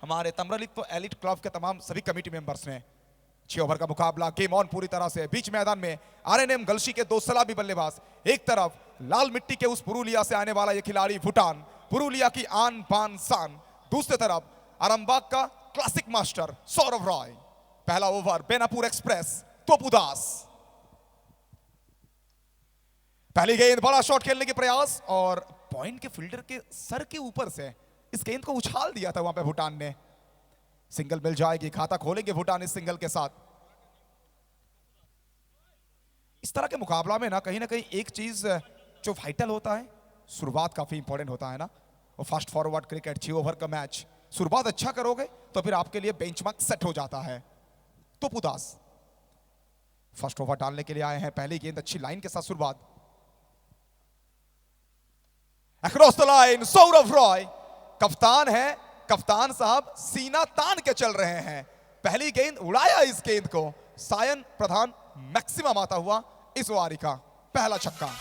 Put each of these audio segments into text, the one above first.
हमारे तमरलिप्त elite club के तमाम सभी कमेटी मेंबर्स ने। 6 ओवर का मुकाबला, गेम ऑन पूरी तरह से। बीच मैदान में आरएनएम गलशी के 2 सलामी बल्लेबाज। एक तरफ लाल मिट्टी के उस पुरुलिया से आने वाला ये खिलाड़ी भूटान, पुरुलिया की आन बान शान। दूसरी तरफ आरामबाग का क्लासिक मास्टर सौरभ रॉय। पहला ओवर बेनापुर एक्सप्रेस तोपुदास। पहली गेंद, बड़ा शॉट खेलने के प्रयास और पॉइंट के फील्डर के सर के ऊपर से इस गेंद को उछाल दिया था वहां पे भूटान ने। सिंगल मिल जाएगी, खाता खोलेंगे भूटान इस सिंगल के साथ। इस तरह के मुकाबला में ना कहीं एक चीज जो वाइटल होता है, शुरुआत काफी इंपॉर्टेंट होता है ना। और फास्ट फॉरवर्ड क्रिकेट, 6 ओवर का मैच, शुरुआत अच्छा करोगे तो फिर आपके लिए बेंचमार्क सेट हो जाता है। तोपुदास फर्स्ट ओवर डालने के लिए आए हैं। पहली गेंद अच्छी लाइन के साथ शुरुआत। Across the line Saurabh Roy, कप्तान है, कप्तान साहब सीना तान के चल रहे हैं। पहली गेंद उड़ाया इस गेंद को। सायन प्रधान मैक्सिमम आता हुआ इस वारी का पहला छक्का।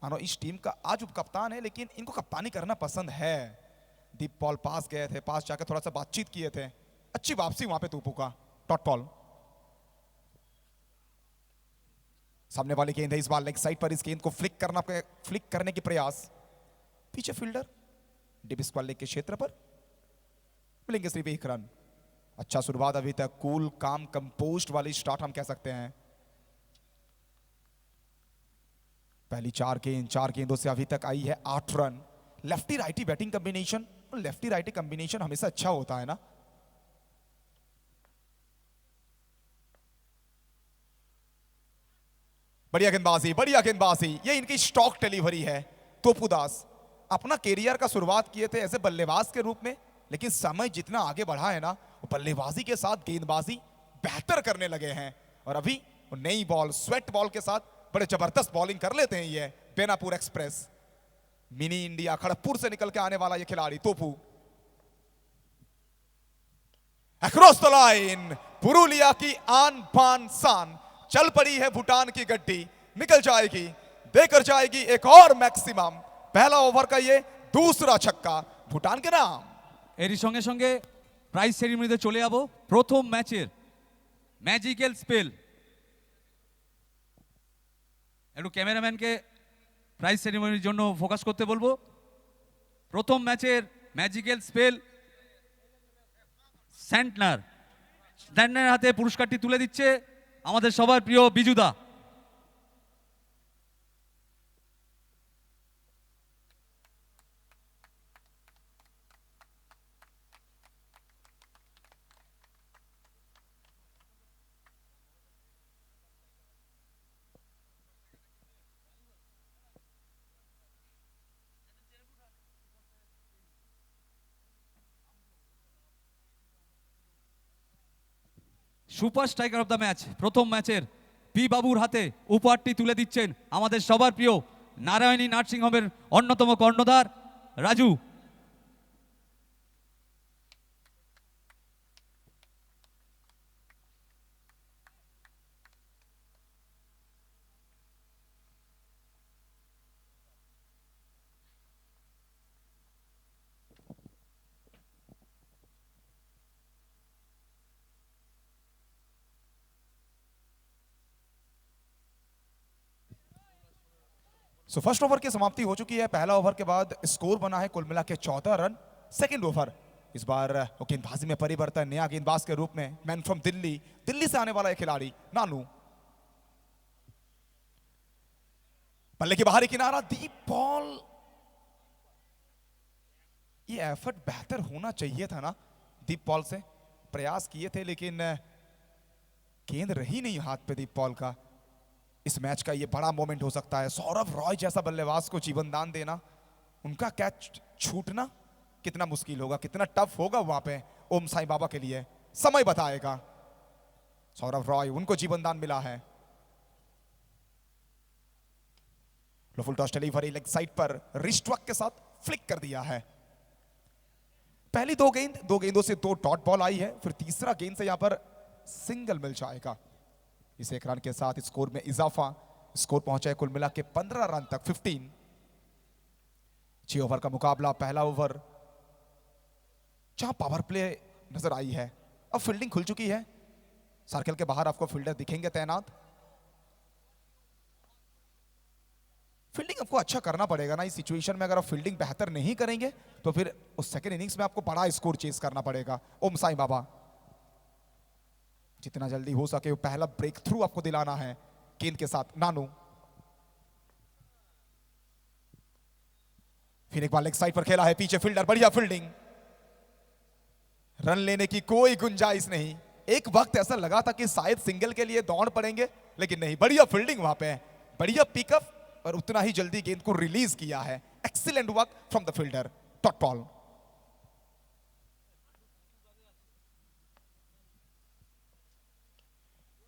मानो इस टीम का आज उप कप्तान है, लेकिन इनको कप्तानी करना पसंद है। दीप पॉल पास गए थे, पास जाकर थोड़ा सा बातचीत किए थे। अच्छी वापसी वहां पे तूपू का। टॉट पॉल सामने वाली गेंद है, इस बार लेग साइड पर इस गेंद को फ्लिक करने की प्रयास। पीछे फील्डर डिप स्क्वायर लेग के क्षेत्र पर मिलेंगे सिर्फ 1 रन। अच्छा शुरुआत अभी तक, कूल काम कंपोज्ड वाली स्टार्ट हम कह सकते हैं। पहली 4 गेंदों से अभी तक आई है 8 run. Lefty righty batting combination, lefty righty combination हमेशा अच्छा होता है ना। बढ़िया गेंदबाजी, ये इनकी स्टॉक डिलीवरी है। तोपुदास अपना कैरियर का शुरुआत किए थे ऐसे बल्लेबाज के रूप में, लेकिन समय जितना आगे बढ़ा है ना, वो बल्लेबाजी के साथ गेंदबाजी बेहतर करने लगे हैं। और अभी वो नई बॉल, स्वेट बॉल के साथ बड़े जबरदस्त बॉलिंग कर लेते हैं। ये Benapur express, mini India Kharagpur से निकल के आने वाला ये खिलाड़ी तोपू। अक्रॉस द लाइन पुरुलिया की आन बान शान। चल पड़ी है भूटान की गड्डी, निकल जाएगी, देकर जाएगी एक और मैक्सिमम। पहला ओवर का ये दूसरा छक्का भूटान के नाम। এরই সঙ্গে সঙ্গে প্রাইজ সেরিমনিতে চলে যাব। প্রথম ম্যাচের ম্যাজিক্যাল স্পেল, একটু ক্যামেরাম্যানকে প্রাইজ সেরিমনির জন্য ফোকাস করতে বলবো। প্রথম ম্যাচের ম্যাজিক্যাল স্পেল স্যান্টনার হাতে পুরস্কারটি তুলে দিচ্ছে আমাদের সবার প্রিয় বিজুদা। Super striker of the match, প্রথম ম্যাচের পি বাবুর হাতে উপহারটি তুলে দিচ্ছেন আমাদের সবার প্রিয় নারায়ণী নার্সিংহোমের অন্যতম কর্ণধার রাজু। सो फर्स्ट ओवर की समाप्ति हो चुकी है। पहला ओवर के बाद स्कोर बना है कुल मिला के 14 रन। सेकंड ओवर इस बार गेंदबाजी में परिवर्तन, नया गेंदबाज के रूप में मैन फ्रॉम दिल्ली से आने वाला एक खिलाड़ी नानू। बल्ले की बाहरी किनारा, डीप बॉल। ये एफर्ट बेहतर होना चाहिए था ना, दीप पॉल से प्रयास किए थे, लेकिन गेंद रही नहीं हाथ पे दीप पॉल का। इस मैच का ये बड़ा मोमेंट हो सकता है। सौरभ रॉय जैसा बल्लेबाज को जीवन दान देना, उनका कैच छूटना कितना मुश्किल होगा, कितना टफ होगा वहां पे ओम साईं बाबा के लिए, समय बताएगा। सौरभ रॉय, उनको जीवन दान मिला है। Full toss delivery leg side पर रिस्ट वर्क के साथ फ्लिक कर दिया है। पहली दो गेंदों से 2 डॉट बॉल आई है, फिर तीसरा गेंद से यहां पर सिंगल मिल जाएगा। इस एक रन के साथ स्कोर में इजाफा, स्कोर पहुंचा है कुल मिला के 15 रन तक। 15 6 ओवर का मुकाबला। पहला ओवर जहां पावर प्ले नजर आई है, अब फील्डिंग खुल चुकी है। सर्कल के बाहर आपको फील्डर दिखेंगे तैनात। फील्डिंग आपको अच्छा करना पड़ेगा ना इस सिचुएशन में। अगर आप फील्डिंग बेहतर नहीं करेंगे तो फिर उस सेकंड इनिंग्स में आपको बड़ा स्कोर चेस करना पड़ेगा। ओम साईं बाबा, जितना जल्दी हो सके वो पहला ब्रेक थ्रू आपको दिलाना है गेंद के साथ। नानू फिर एक बार लेग साइड पर खेला है, पीछे फील्डर, बढ़िया फील्डिंग। रन लेने की कोई गुंजाइश नहीं। एक वक्त ऐसा लगा था कि शायद सिंगल के लिए दौड़ पड़ेंगे, लेकिन नहीं, बढ़िया फील्डिंग वहां पे, बढ़िया पिकअप और उतना ही जल्दी गेंद को रिलीज किया है। Excellent work from the fielder. Dot ball.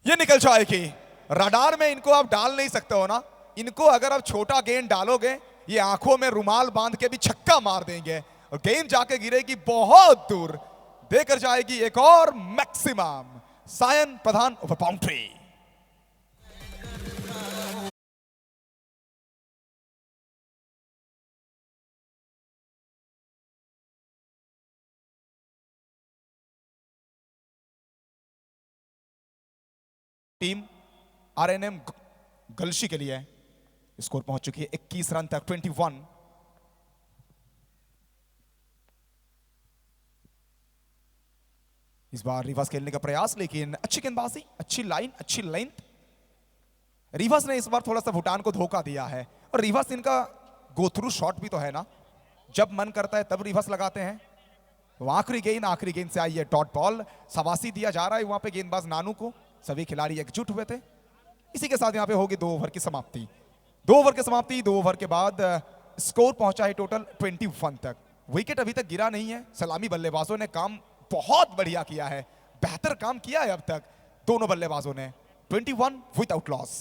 ये निकल जाएगी। रडार में इनको आप डाल नहीं सकते हो ना। इनको अगर आप छोटा गेंद डालोगे, ये आंखों में रुमाल बांध के भी छक्का मार देंगे और गेंद जाके गिरेगी बहुत दूर। देकर जाएगी एक और मैक्सिमम। सायन प्रधान ओवर बाउंड्री। टीम आरएनएम गलशी के लिए स्कोर पहुंच चुकी है 21 रन तक। 21। इस बार रिवर्स खेलने का प्रयास, लेकिन अच्छी गेंदबाजी, अच्छी लाइन, अच्छी लेंथ। रिवर्स ने इस बार थोड़ा सा भूटान को धोखा दिया है। और रिवर्स इनका गो थ्रू शॉट भी तो है ना, जब मन करता है तब रिवर्स लगाते हैं। तो आखिरी गेंद से आई है डॉट बॉल। शाबाशी दिया जा रहा है वहां पे गेंदबाज नानू को। सभी खिलाड़ी एकजुट हुए थे। इसी के साथ यहां पे होगी 2 ओवर की समाप्ति। 2 ओवर की समाप्ति। 2 ओवर के बाद स्कोर पहुंचा है टोटल 21 तक। विकेट अभी तक गिरा नहीं है। सलामी बल्लेबाजों ने काम बहुत बढ़िया किया है, बेहतर काम किया है अब तक दोनों बल्लेबाजों ने। 21 विदाउट लॉस।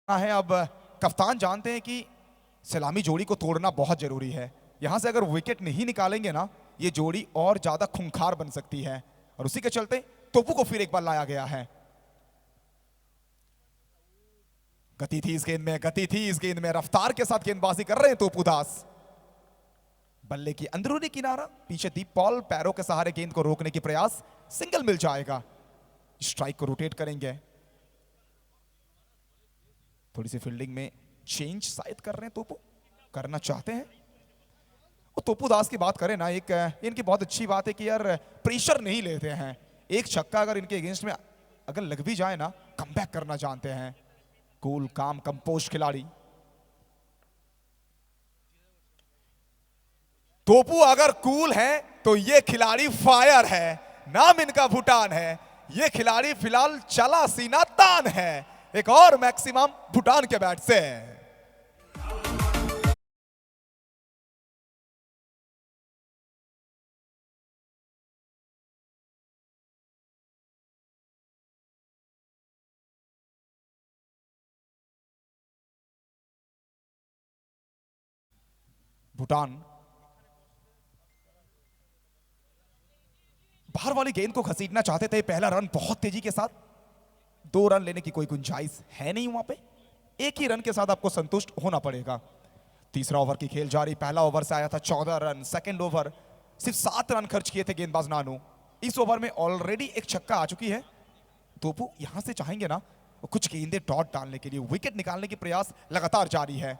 है अब कप्तान जानते हैं कि सलामी जोड़ी को तोड़ना बहुत जरूरी है। यहां से अगर विकेट नहीं निकालेंगे ना, ये जोड़ी और ज्यादा खूंखार बन सकती है। और उसी के चलते तोपू को फिर एक बार लाया गया है। गति थी इस गेंद में, रफ्तार के साथ गेंदबाजी कर रहे हैं तोपू दास। बल्ले की अंदरूनी किनारा, पीछे दीप पॉल, पैरों के सहारे गेंद को रोकने की प्रयास। सिंगल मिल जाएगा। स्ट्राइक को रोटेट करेंगे। थोड़ी सी फील्डिंग में चेंज शायद कर रहे हैं तोपू, करना चाहते हैं। और तोपू दास की बात करें ना, एक इनकी बहुत अच्छी बात है कि यार प्रेशर नहीं लेते हैं। एक छक्का अगर इनके अगेंस्ट में अगर लग भी जाए ना, कमबैक करना जानते हैं। कूल, काम, कंपोज खिलाड़ी। तोपू अगर कूल है तो ये खिलाड़ी फायर है। नाम इनका भूटान है। ये खिलाड़ी फिलहाल चला सीना तान है। एक और मैक्सिमम भूटान के बैट से। भूटान बाहर वाली गेंद को घसीटना चाहते थे। पहला रन बहुत तेजी के साथ। 2 रन लेने की कोई गुंजाइश है नहीं वहां पे। एक ही रन के साथ आपको संतुष्ट होना पड़ेगा। तीसरा ओवर की खेल जारी। पहला ओवर से आया था 14 रन। सेकंड ओवर सिर्फ 7 रन खर्च किए थे गेंदबाज नानू। इस ओवर में ऑलरेडी एक छक्का आ चुकी है। तोपू यहां से चाहेंगे ना कुछ गेंदे डॉट डालने के लिए। विकेट निकालने की प्रयास लगातार जारी है।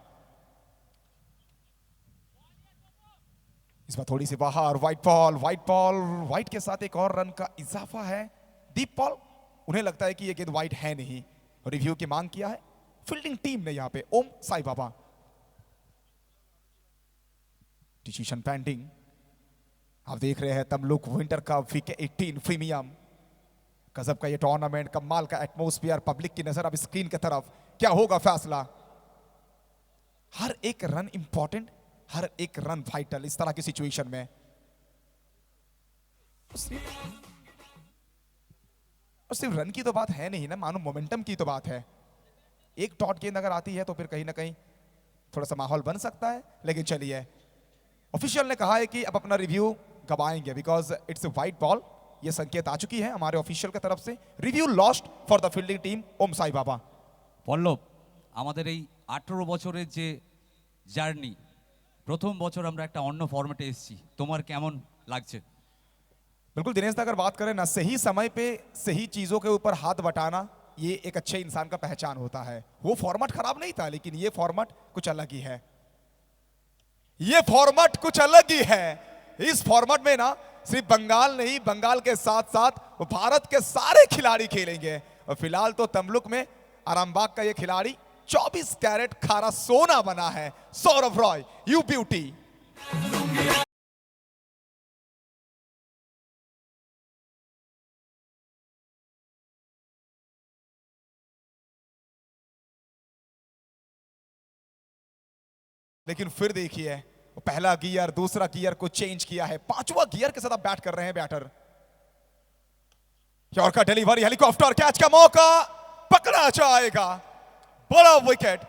इस बार थोड़ी सी बाहर, व्हाइट बॉल, व्हाइट के साथ एक और रन का इजाफा है। डीप बॉल, उन्हें लगता है कि ये गेंद व्हाइट है नहीं, रिव्यू की मांग किया है फील्डिंग टीम ने यहां पे। Om Sai Baba, decision pending. आप देख रहे हैं Tamluk winter cup VK 18 premium. गजब का ये टूर्नामेंट, कमाल का एटमॉस्फेयर, पब्लिक की नजर अब स्क्रीन की तरफ। क्या होगा फैसला? हर एक रन इंपॉर्टेंट, हर एक रन वाइटल इस तरह की सिचुएशन में। और सिर्फ रन की तो बात है नहीं ना, मानो मोमेंटम की तो बात है। एक डॉट गेंद अगर आती है तो फिर कहीं ना कहीं थोड़ा सा माहौल बन सकता है। लेकिन चलिए, ऑफिशियल ने कहा है कि अब अपना रिव्यू गवाएंगे because it's a white ball. ये संकेत आ चुकी है हमारे ऑफिशियल की तरफ से। Review lost for the fielding team Om Sai Baba. Pallab, আমাদের এই 18 বছরের যে জার্নি, প্রথম বছর আমরা একটা অন্য ফরম্যাটে এসেছি, তোমার কেমন লাগছে? बिल्कुल दिनेश दा, अगर बात करें ना, सही समय पे सही चीजों के ऊपर हाथ बटाना ये एक अच्छे इंसान का पहचान होता है। वो फॉर्मेट खराब नहीं था, लेकिन ये फॉर्मेट कुछ अलग ही है। ये फॉर्मेट कुछ अलग ही है। इस फॉर्मेट में ना सिर्फ बंगाल नहीं, बंगाल के साथ साथ वो भारत के सारे खिलाड़ी खेलेंगे। और फिलहाल तो तमलुक में आरामबाग का ये खिलाड़ी 24 कैरेट खारा सोना बना है। Saurabh Roy, you beauty. लेकिन फिर देखिए, पहला गियर दूसरा गियर को चेंज किया है, पांचवा गियर के साथ आप बैट कर रहे हैं batter. Yorker delivery, helicopter catch का मौका, पकड़ा जाएगा। बड़ा विकेट।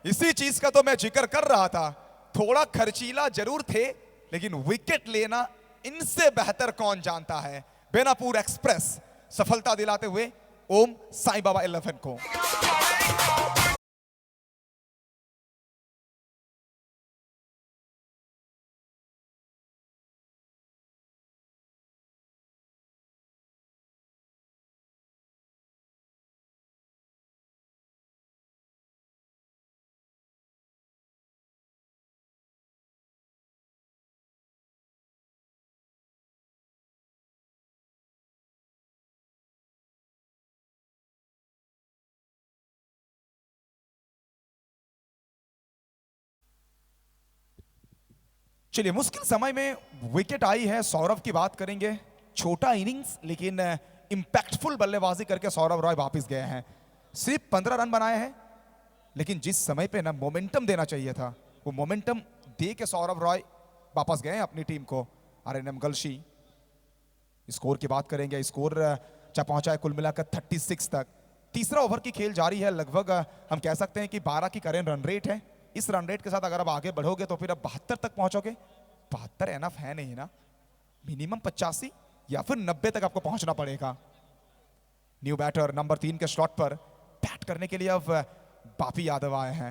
इसी चीज का तो मैं जिक्र कर रहा था, थोड़ा खर्चीला जरूर थे लेकिन विकेट लेना इनसे बेहतर कौन जानता है। बेनापुर एक्सप्रेस सफलता दिलाते हुए ओम साई बाबा 11 को। चलिए, मुश्किल समय में विकेट आई है। सौरभ की बात करेंगे, छोटा इनिंग्स लेकिन इंपैक्टफुल बल्लेबाजी करके सौरभ रॉय वापस गए हैं। सिर्फ 15 रन बनाए हैं, लेकिन जिस समय पे ना मोमेंटम देना चाहिए था वो मोमेंटम दे के सौरभ रॉय वापस गए हैं अपनी टीम को। आरएनएम गलशी, स्कोर की बात करेंगे, स्कोर जब पहुंचा है कुल मिलाकर 36 तक। तीसरा ओवर की खेल जारी है, लगभग हम कह सकते हैं कि 12 की करेंट रन रेट है। इस रन रेट के साथ अगर आप आगे बढ़ोगे तो फिर अब 72 तक पहुंचोगे। 72 एनफ है नहीं ना, मिनिमम 85 या फिर 90 तक आपको पहुंचना पड़ेगा। न्यू बैटर नंबर 3 के स्लॉट पर बैट करने के लिए अब बापी यादव आए हैं।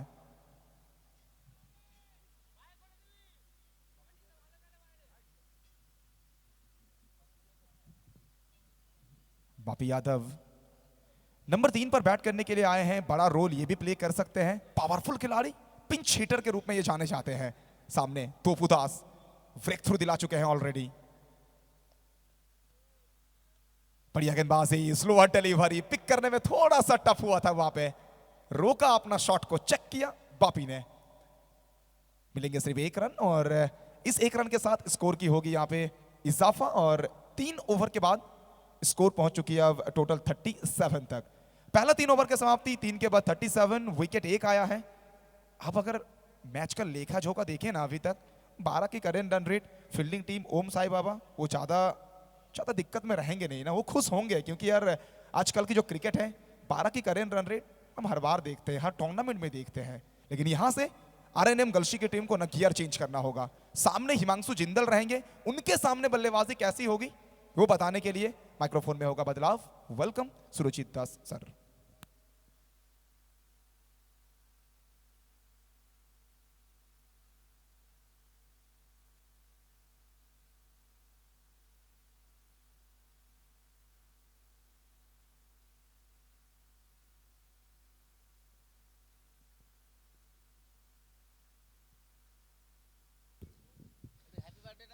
बापी यादव नंबर 3 पर बैट करने के लिए आए हैं। बड़ा रोल ये भी प्ले कर सकते हैं, पावरफुल खिलाड़ी, पिंच हिटर के रूप में ये जाने जाते हैं। सामने तोपू दास ब्रेक थ्रू दिला चुके हैं ऑलरेडी। बढ़िया गेंदबाजी, स्लोअर डिलीवरी, पिक करने में थोड़ा सा टफ हुआ था, वहां पे रोका, अपना शॉट को चेक किया बापी ने। मिलेंगे सिर्फ 1 रन और इस 1 रन के साथ स्कोर की होगी यहां पे इजाफा। और 3 ओवर के बाद स्कोर पहुंच चुकी है अब टोटल 37 तक। पहला 3 ओवर की समाप्ति, 3 के बाद 37, विकेट 1 आया है। अब अगर मैच का लेखा जोखा देखें ना, अभी तक 12 की current run rate, fielding team Om Sai Baba वो ज्यादा दिक्कत में रहेंगे नहीं ना, वो खुश होंगे। क्योंकि यार आजकल की जो क्रिकेट है, 12 की करेंट रन रेट हम हर बार देखते हैं, हर टूर्नामेंट में देखते हैं। लेकिन यहां से आरएनएम गलशी की टीम को ना गियर चेंज करना होगा। सामने हिमांशु जिंदल रहेंगे, उनके सामने बल्लेबाजी कैसी होगी वो बताने के लिए माइक्रोफोन में होगा बदलाव। वेलकम सुरुचित दास सर।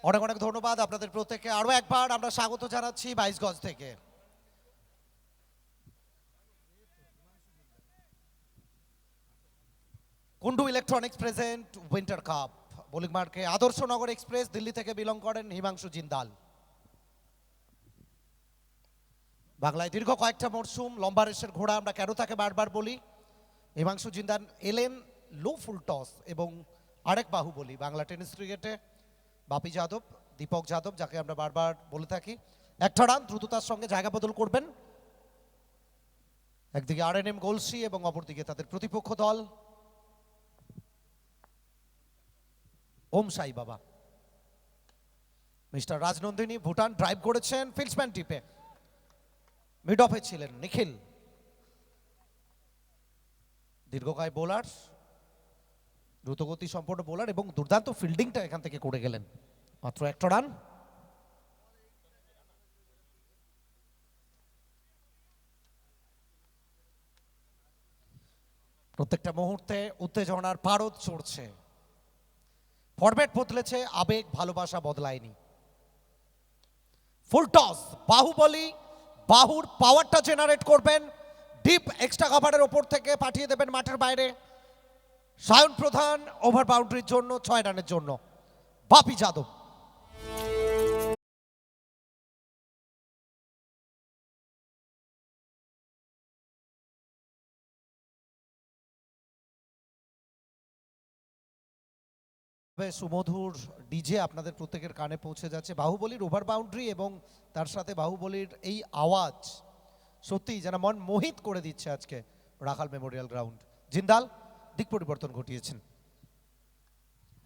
অনেক অনেক ধন্যবাদ আপনাদের প্রত্যেককে। আরো একবার আমরা স্বাগত জানাচ্ছি 22 গজ থেকে। Kundu electronics present winter cup. Bowling মার্কে আদর্শনগর এক্সপ্রেস দিল্লি থেকে বিলং করেন হিমাংশু জিন্দাল। বাংলায় দীর্ঘ কয়েকটা মরশুম লম্বা রেসের ঘোড়া, আমরা কেন তাকে বারবার বলি। হিমাংশু জিন্দাল এলেন লো ফুল টস এবং আরেক বাহুবলী বাংলা টেনিস ক্রিকেটে বাপি যাদব, দীপক যাদব, যাকে আমরা বারবার বলে থাকি। একটা রান দ্রুততার সঙ্গে জায়গা বদল করবেন। একদিকে RNM গোলসি এবং অপরদিকে তাদের প্রতিপক্ষ দল ওম সাই বাবা। মিস্টার রাজনন্দিনী ভুটান ড্রাইভ করেছেন ফিল্ডসম্যান টিপে, মিড অফে ছিলেন নিখিল। দীর্ঘকায় বোলার, দ্রুতগতি সম্পন্ন বোলার এবং দুর্দান্ত ফিল্ডিংটা এখান থেকে করে গেলেন। মাত্র একটা রান। প্রত্যেকটা মুহূর্তে উত্তেজনার পারদ চড়ছে। ফরম্যাট বদলেছে, আবেগ ভালোবাসা বদলায়নি। ফুল টস, বাহুবলী, বাহুর পাওয়ারটা জেনারেট করবেন, ডিপ এক্সট্রা কভারের ওপর থেকে পাঠিয়ে দেবেন মাঠের বাইরে। সায়ন প্রধান ওভার বাউন্ডারির জন্য 6 রানের জন্য। বাপি যাদব সুমধুর ডিজে আপনাদের প্রত্যেকের কানে পৌঁছে যাচ্ছে। বাহুবলীর ওভার বাউন্ডারি এবং তার সাথে বাহুবলীর এই আওয়াজ সত্যিই যেন মন মোহিত করে দিচ্ছে আজকে রাখাল মেমোরিয়াল গ্রাউন্ড। জিন্দাল দিক পরিবর্তন ঘটিয়েছেন।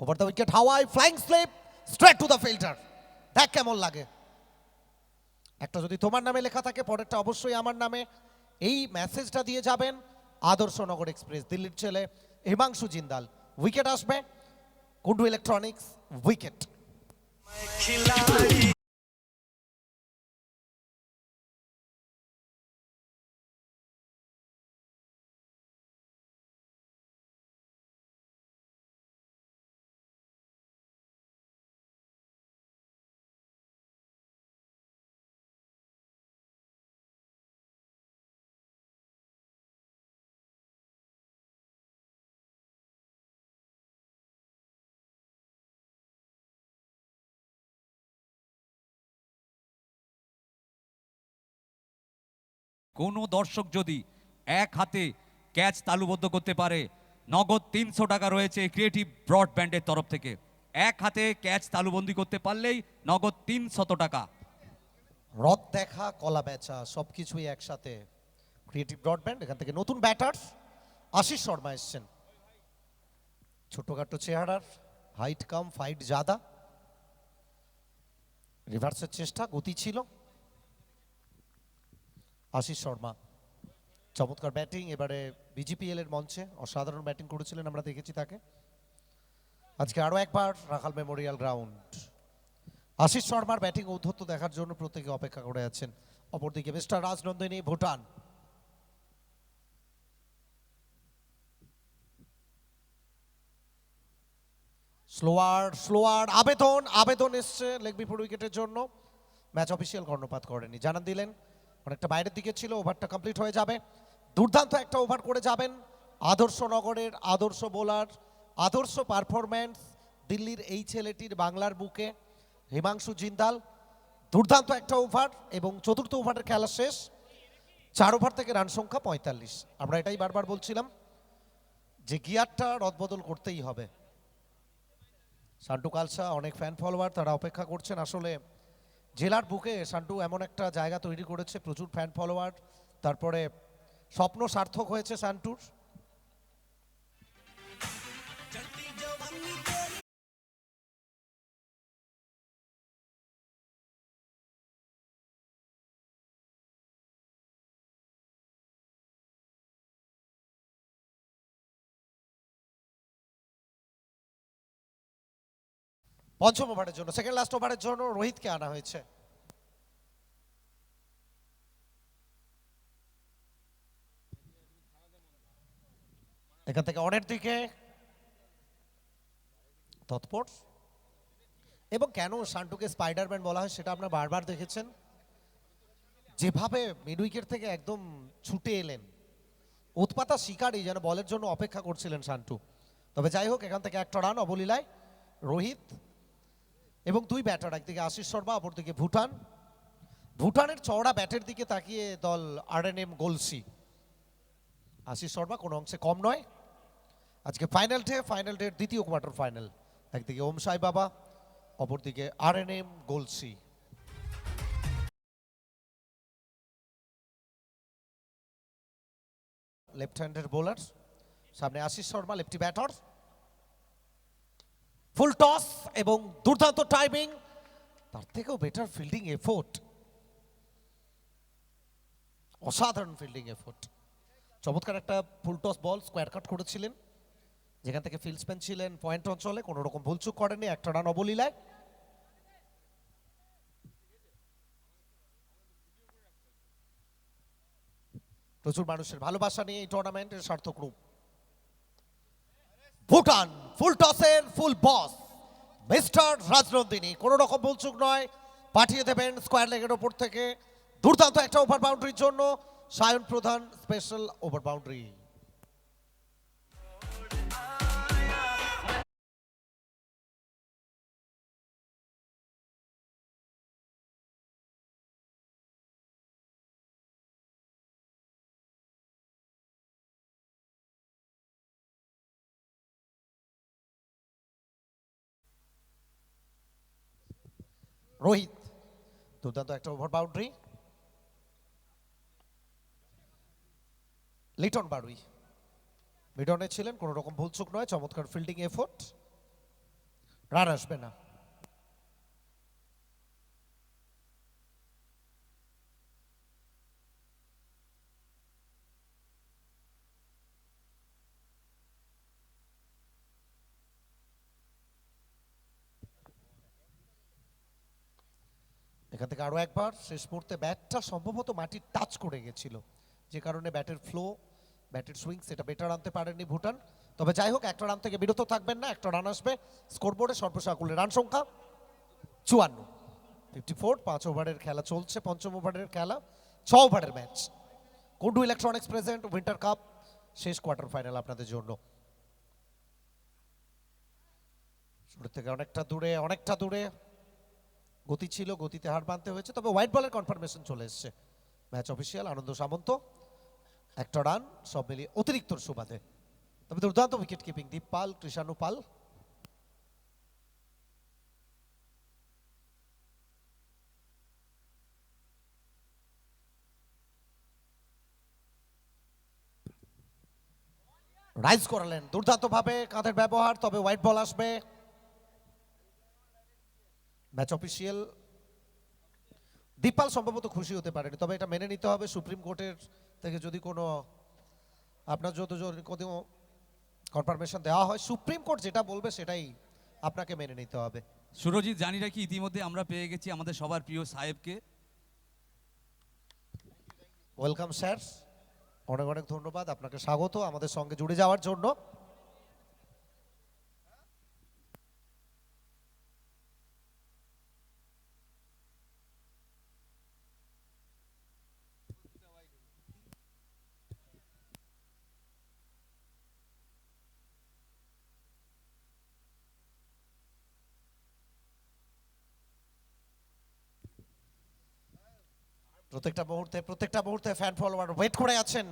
ওভার দ্য উইকেট হাওয়ায়, flying slip straight to the fielder. দেখ কেমন লাগে। একটা যদি তোমার নামে লেখা থাকে, পরেরটা অবশ্যই আমার নামে। এই মেসেজটা দিয়ে যাবেন আদর্শনগর এক্সপ্রেস, দিল্লির ছেলে হিমাংশু জিন্দাল। উইকেট আসবে কুন্ডু ইলেকট্রনিক্স, উইকেট। কোনো দর্শক যদি এক হাতে ক্যাচ তালুবদ্ধ করতে পারে, নগদ 300 টাকা রয়েছে ক্রিয়েটিভ ব্রডব্যান্ডের তরফ থেকে। এক হাতে ক্যাচ তালুবন্দি করতে পারলেই নগদ 300 টাকা। রথ দেখা, কলা বেচা সবকিছুই একসাথে। ক্রিয়েটিভ ব্রডব্যান্ড এখান থেকে নতুন ব্যাটার আশিস শর্মা এসছেন। ছোটখাটো চেহারার, হাইট কাম ফাইট জাদা। রিভার্সের চেষ্টা, গতি ছিল। আশিস শর্মা চমৎকার ব্যাটিং, এবারে BGPL এর মঞ্চে অসাধারণ ব্যাটিং করেছিলেন, আমরা দেখেছি তাকে। আজকে আরো একবার রাখাল মেমোরিয়াল গ্রাউন্ড। আশিস শর্মার ব্যাটিং ঔদ্ধত্য দেখার জন্য প্রত্যেকে অপেক্ষা করে আছেন। অপরদিকে মিস্টার রাজনন্দিনী ভুটান। স্লোয়ার আবেদন এসছে লেগ বিফোর উইকেটের জন্য। ম্যাচ অফিসিয়াল কর্ণপাত করেনি, জানান দিলেন অনেকটা বাইরের দিকে ছিল, ওভারটা কমপ্লিট হয়ে যাবে। দুর্দান্ত একটা ওভার করে যাবেন আদর্শনগরের আদর্শ বোলার, আদর্শ পারফরম্যান্স দিল্লির এই ছেলেটির বাংলার বুকে হিমাংশু জিন্দাল। দুর্দান্ত একটা ওভার এবং চতুর্থ ওভারের খেলা শেষ। 4 ওভার থেকে রান সংখ্যা 45। আমরা এটাই বারবার বলছিলাম যে গিয়ারটা রদবদল করতেই হবে। সান্টু কালসা অনেক ফ্যান ফলোয়ার, তারা অপেক্ষা করছেন। আসলে জেলার বুকে সান্টু এমন একটা জায়গা তৈরি করেছে, প্রচুর ফ্যান ফলোয়ার। তারপরে স্বপ্ন সার্থক হয়েছে সান্টুর। পঞ্চম ওভারের জন্য, সেকেন্ড লাস্ট ওভারের জন্য রোহিতকে আনা হয়েছে। এখান থেকে অনের দিকে তৎপর এবং কেন শান্টুকে স্পাইডারম্যান বলা হয় সেটা আপনারা বারবার দেখেছেন। যেভাবে মিড উইকেট থেকে একদম ছুটে এলেন, উৎপাতা শিকারী যেন বলের জন্য অপেক্ষা করছিলেন শান্টু। তবে যাই হোক, এখান থেকে একটা রান অবলীলায় রোহিত এবং দুই ব্যাটার, একদিকে আশিস শর্মা, অপরদিকে ভুটান। ভুটানের চওড়া ব্যাটের দিকে তাকিয়ে দল RNM গোলসি। আশিস শর্মা কোনো অংশে কম নয়। আজকে ফাইনাল ডের দ্বিতীয় কোয়ার্টার ফাইনাল, একদিকে ওম সাই বাবা, অপরদিকে RNM গোলসি। লেফট হ্যান্ডের বোলার, সামনে Ashish Sharma lefty batter. Full toss এবং দুর্দান্ত টাইমিং, তার থেকেও বেটার ফিল্ডিং এফোর্ট, অসাধারণ ফিল্ডিং এফোর্ট। চমৎকার একটা ফুল টস বল স্কোয়ার কাট করেছিলেন, যেখান থেকে ফিল্ডসম্যান ছিলেন পয়েন্ট অঞ্চলে, কোনো রকম ভুলচুক করেনি, একটা রান অবলীলায়। প্রচুর মানুষের ভালোবাসা নিয়ে এই টুর্নামেন্টের সার্থক রূপ। ভুটান ফুল টসের ফুল বস মিস্টার রাজনন্দিনী, কোনো রকম ভুলচুক নয়, পাঠিয়ে দেবেন স্কোয়ার লেগের ওপর থেকে দুর্দান্ত একটা ওভার বাউন্ডারির জন্য। সায়ন প্রধান স্পেশাল ওভার বাউন্ডারি। রোহিত দুর্দান্ত একটা ওভার বাউন্ডারি। লিটন বারুই মিডনে ছিলেন, কোনো রকম ভুলচুক নয়, চমৎকার ফিল্ডিং এফোর্ট, রান আসবে না। এখান থেকে আরো একবার, শেষ মুহূর্তে ব্যাটটা সম্ভবত মাটি টাচ করে গেছিল, যে কারণে ব্যাটের ফ্লো, ব্যাটের সুইং সেটা বেটার আনতে পারেননি ভুটান। তবে যাই হোক, একটা রান থেকে বিরত থাকবেন না, একটা রান আসবে। স্কোরবোর্ডে সর্বসাকুল্যে রান সংখ্যা 54, 54। 5 ওভারের খেলা চলছে, পঞ্চম ওভারের খেলা, 6 ওভারের match. Kundu electronics present winter cup শেষ কোয়ার্টার ফাইনাল আপনাদের জন্য। শুরু থেকে অনেকটা দূরে গতি ছিল, গতিতে হার মানতে হয়েছে, তবে হোয়াইট বলের কনফার্মেশন চলে এসছে। ম্যাচ অফিসিয়াল আনন্দ সামন্ত, একটা রান, সব মিলিয়ে অতিরিক্ত সুবাদে। তবে দুর্দান্ত উইকেট কিপিং দীপ পাল, কৃষাণু পাল। রাইজ করালেন দুর্দান্ত ভাবে, কাঁধের ব্যবহার, তবে হোয়াইট বল আসবে। ম্যাচ অফিসিয়াল দীপাল সম্ভবত খুশি হতে পারেনি, তবে এটা মেনে নিতে হবে সুপ্রিম কোর্টের থেকে যদি কোনো আপনার কোনো কনফার্মেশন দেওয়া হয়, সুপ্রিম কোর্ট যেটা বলবে সেটাই আপনাকে মেনে নিতে হবে। সুরজিৎ, জানি রাখি ইতিমধ্যে আমরা পেয়ে গেছি আমাদের সবার প্রিয় সাহেবকে। ওয়েলকাম স্যার, অনেক অনেক ধন্যবাদ, আপনাকে স্বাগত আমাদের সঙ্গে জুড়ে যাওয়ার জন্য। প্রত্যেকটা মুহূর্তে ফ্যান ফলোয়ার ওয়েট করে আছেন।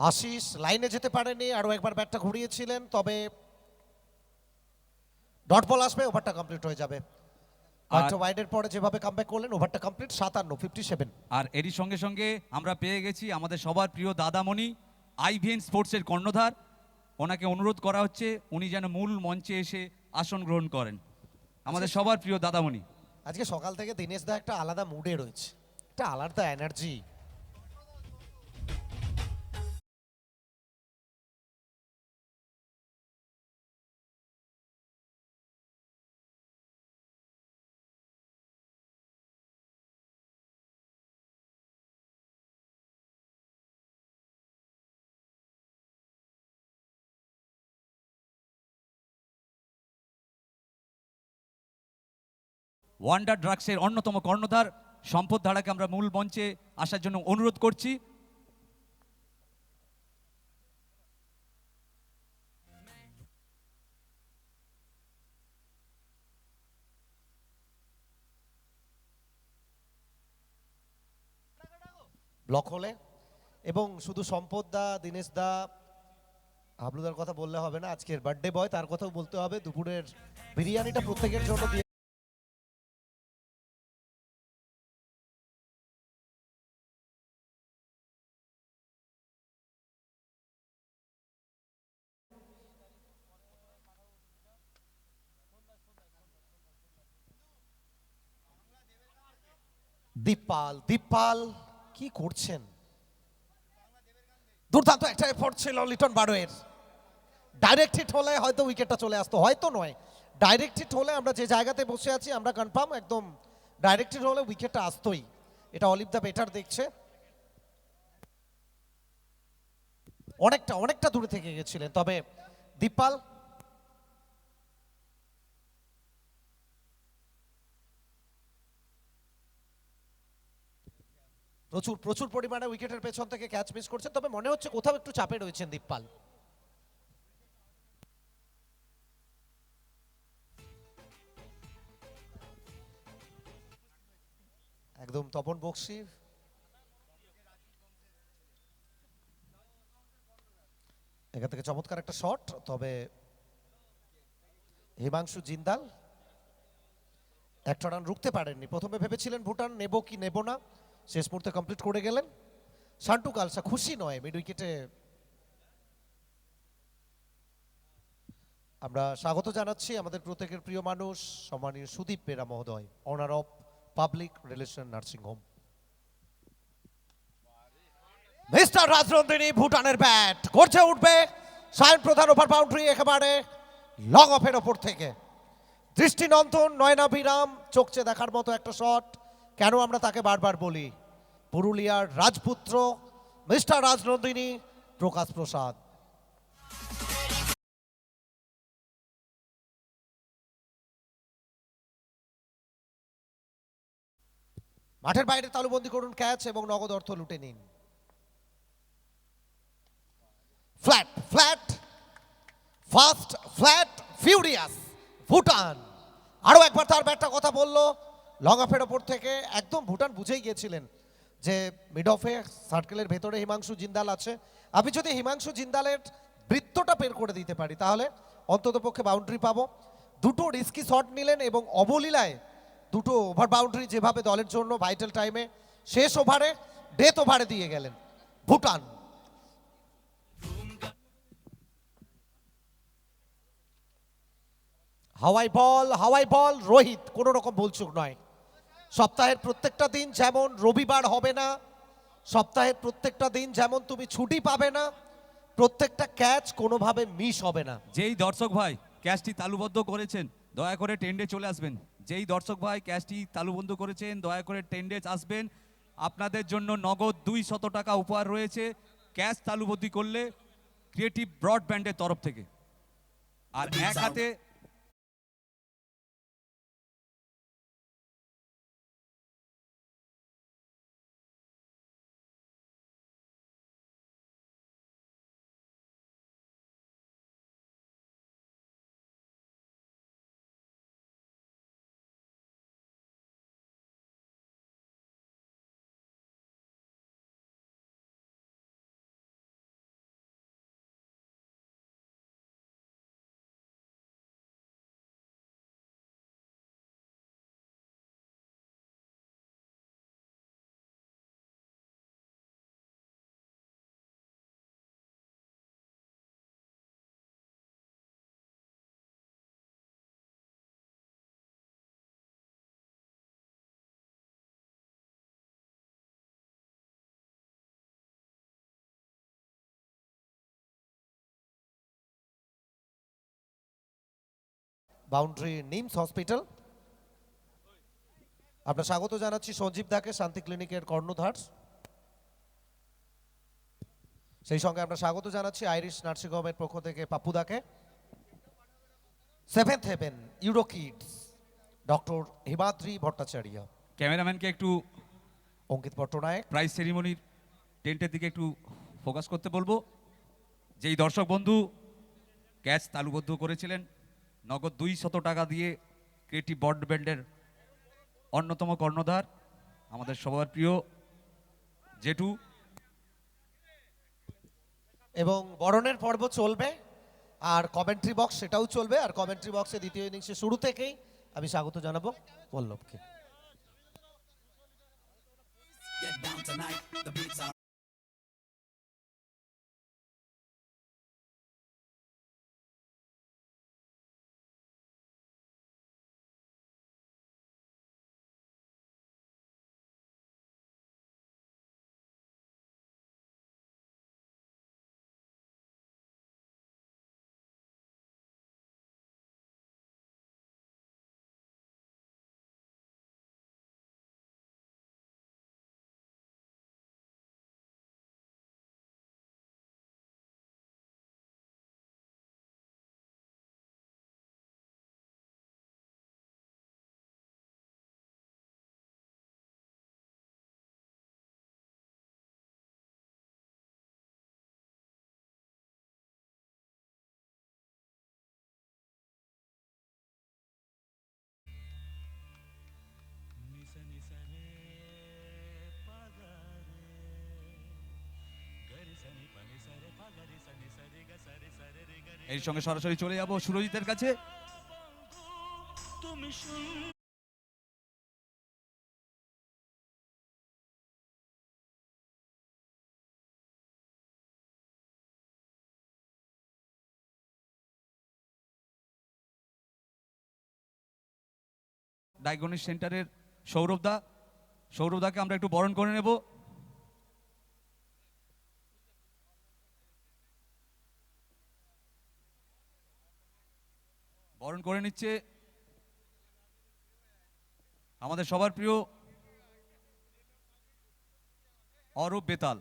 আশিস লাইনে যেতে পারেনি, আরো একবার ব্যাটটা ঘুরিয়েছিলেন, তবে ডট বল আসবে, ওভারটা কমপ্লিট হয়ে যাবে। কয়েকটা ওয়াইডের পরে যেভাবে কামব্যাক করলেন, ওভারটা কমপ্লিট, 57, 57। আর এরই সঙ্গে সঙ্গে আমরা পেয়ে গেছি আমাদের সবার প্রিয় দাদামণি, IVN স্পোর্টসের কর্ণধার। ওনাকে অনুরোধ করা হচ্ছে উনি যেন মূল মঞ্চে এসে আসন গ্রহণ করেন, আমাদের সবার প্রিয় দাদামণি। আজকে সকাল থেকে দিনেশ দা একটা আলাদা মুডে রয়েছে, একটা আলাদা এনার্জি। ওয়ান্ডার ড্রাগসের অন্যতম কর্ণধার সম্পদ ধারাকে আমরা মূল মঞ্চে আসার জন্য অনুরোধ করছি। ব্লক হলে এবং শুধু সম্পদ দা, দীনেশ দা, হাবলুদার কথা বললে হবে না, আজকের বার্থডে বয় তার কথাও বলতে হবে। দুপুরের বিরিয়ানিটা প্রত্যেকের জন্য দিয়ে দীপপাল। দীপপাল কি করছেন? দুর্দান্ত একটা এফোর্ট ছিল লিটন বারোয়ের। ডাইরেক্ট হিট হলে হয়তো উইকেটটা চলে আসতো, হয়তো নয়, ডাইরেক্ট হিট হলে আমরা যে জায়গাতে বসে আছি আমরা কনফার্ম একদম ডাইরেক্ট হিট হলে উইকেটটা আসতোই। এটা অলিভ দা বেটার দেখছে, অনেকটা অনেকটা দূরে থেকে গেছিলেন। তবে দীপপাল প্রচুর প্রচুর পরিমাণে উইকেটের পেছন থেকে ক্যাচ মিস করছেন, তবে মনে হচ্ছে কোথাও একটু চাপে রয়েছেন দীপপাল। একদম তপন বক্সি এখান থেকে চমৎকার একটা শট, তবে হিমাংশু জিন্দাল একটা রান রুখতে পারেননি। প্রথমে ভেবেছিলেন ভুটান নেব কি নেব না, শেষ মুহূর্তে কমপ্লিট করে গেলেন। শান্টু কালসা খুশি নয় মিড উইকেটে। আমরা স্বাগত জানাচ্ছি আমাদের প্রত্যেকের প্রিয় মানুষ সম্মানীয় সুদীপ বেরা মহোদয়, honour of public relation nursing home. Mister Rajnandini ভুটানের ব্যাট গর্জে উঠবে। সায়ন প্রধান ওভার বাউন্ডারি একেবারে লং অফের ওপর থেকে। দৃষ্টিনন্দন নয়নাভিরাম চোখচে দেখার মতো একটা শট। কেন আমরা তাকে বারবার বলি, পুরুলিয়ার রাজপুত্র মিস্টার রাজনন্দিনী প্রকাশ প্রসাদ। মাঠের বাইরে তালুবন্দি করুন ক্যাচ এবং নগদ অর্থ লুটে নিন। Flat flat fast flat furious Bhutan আরো একবার তার ব্যাটটা কথা বললো লং অফের ওপর থেকে। একদম ভুটান বুঝেই গিয়েছিলেন যে মিড অফে সার্কেলের ভেতরে হিমাংশু জিন্দাল আছে। আমি যদি হিমাংশু জিন্দালের বৃত্তটা বের করে দিতে পারি তাহলে অন্তত পক্ষে বাউন্ডারি পাবো। দুটো রিস্কি শট নিলেন এবং অবলীলায় দুটো ওভার বাউন্ডারি যেভাবে দলের জন্য ভাইটাল টাইমে শেষ ওভারে ডেথ ওভারে দিয়ে গেলেন ভুটান। হাওয়াই বল রোহিত কোনো রকম ভুলচুক নয়। সপ্তাহের প্রত্যেকটা দিন যেমন রবিবার হবে না, সপ্তাহের প্রত্যেকটা দিন যেমন তুমি ছুটি পাবে না, প্রত্যেকটা ক্যাচ কোনোভাবে মিস হবে না। যেই দর্শক ভাই ক্যাচটি তালুবদ্ধ করেছেন দয়া করে টেন্ডে চলে আসবেন। যেই দর্শক ভাই ক্যাচটি তালুবদ্ধ করেছেন দয়া করে টেন্ডে আসবেন। আপনাদের জন্য নগদ 200 টাকা উপহার রয়েছে ক্যাচ তালুবদ্ধি করলে ক্রিয়েটিভ ব্রডব্যান্ডের তরফ থেকে। আর এক হাতে বাউন্ডারি নিমস হসপিটাল। আমরা স্বাগত জানাচ্ছি সঞ্জীব দাকে, শান্তি ক্লিনিকের কর্ণধার। সেই সঙ্গে আমরা স্বাগত জানাচ্ছি আইরিশ নার্সিং হোমের পক্ষ থেকে পাপ্পু দাকে। Seventh heaven euro kids doctor Himadri Bhattacharya, ক্যামেরাম্যানকে একটু অঙ্কিত পট্টনায়ক। প্রাইজ সেরিমনির টেন্টের দিকে একটু ফোকাস করতে বলবো। যেই দর্শক বন্ধু ক্যাচ তালুবদ্ধ করেছিলেন নগদ 200 টাকা দিয়ে, ক্রিয়েটিভ ব্রডব্যান্ডের অন্যতম কর্ণধার আমাদের সবার প্রিয় জেঠু। এবং বরণের পর্ব চলবে, আর কমেন্ট্রি বক্স সেটাও চলবে। আর কমেন্ট্রি বক্সে দ্বিতীয় ইনিংসে শুরু থেকেই আমি স্বাগত জানাবো পল্লবকে। এর সঙ্গে সরাসরি চলে যাব সুরজিতের কাছে। ডায়াগনস্টিক সেন্টারের সৌরভদাকে আমরা একটু বরণ করে নেব। বরণ করে নিচ্ছে আমাদের সবার প্রিয় অরূপ বেতাল।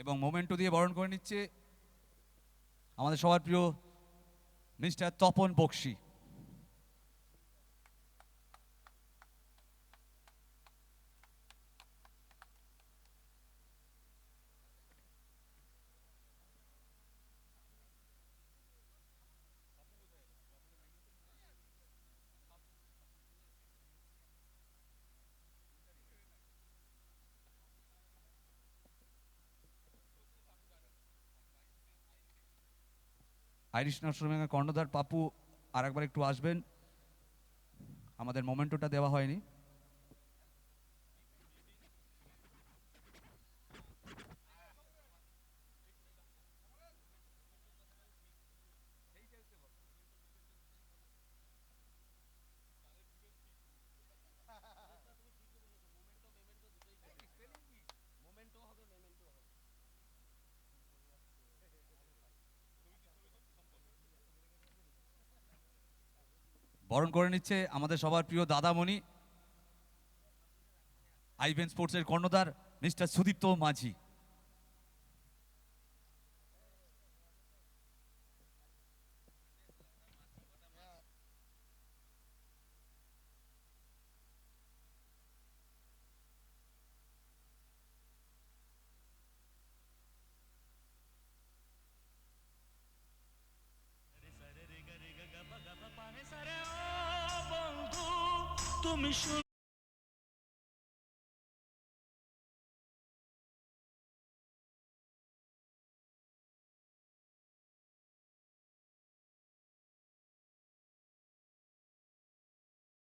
এবং মোমেন্টো দিয়ে বরণ করে নিচ্ছে আমাদের সবার প্রিয় মিস্টার তপন বক্সি। আইরিশ নরসিংহের কর্ণধার পাপু আর একবার একটু আসবেন, আমাদের মোমেন্টোটা দেওয়া হয়নি। বরণ করে নিচ্ছে আমাদের সবার প্রিয় দাদামণি আইভেন স্পোর্টসের কর্ণধার মিস্টার সুদীপ্ত মাঝি।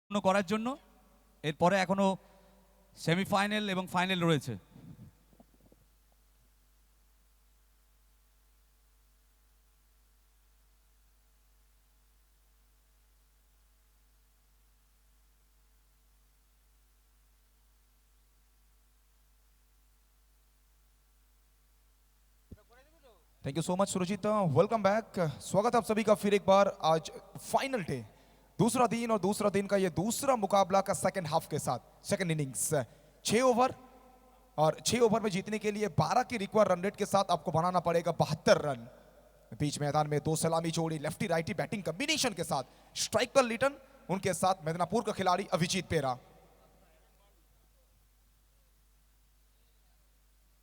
তুমি করার জন্য এরপরে এখনো সেমিফাইনাল এবং ফাইনাল রয়েছে। Thank you so much Surjit, welcome back. स्वागत आप सभी का फिर एक बार आज फाइनल डे दूसरा दिन और दूसरा दिन का ये दूसरा मुकाबला का सेकंड हाफ के साथ, सेकंड इनिंग्स 6 ओवर, और 6 ओवर में जीतने के लिए 12 की रिक्वायर्ड रन रेट के साथ आपको बनाना पड़ेगा 72 रन। बीच मैदान में 2 सलामी जोड़ी लेफ्टी राइटी बैटिंग कॉम्बिनेशन के साथ स्ट्राइकर लिटन, उनके साथ मेदिनापुर का खिलाड़ी अभिजीत पेरा।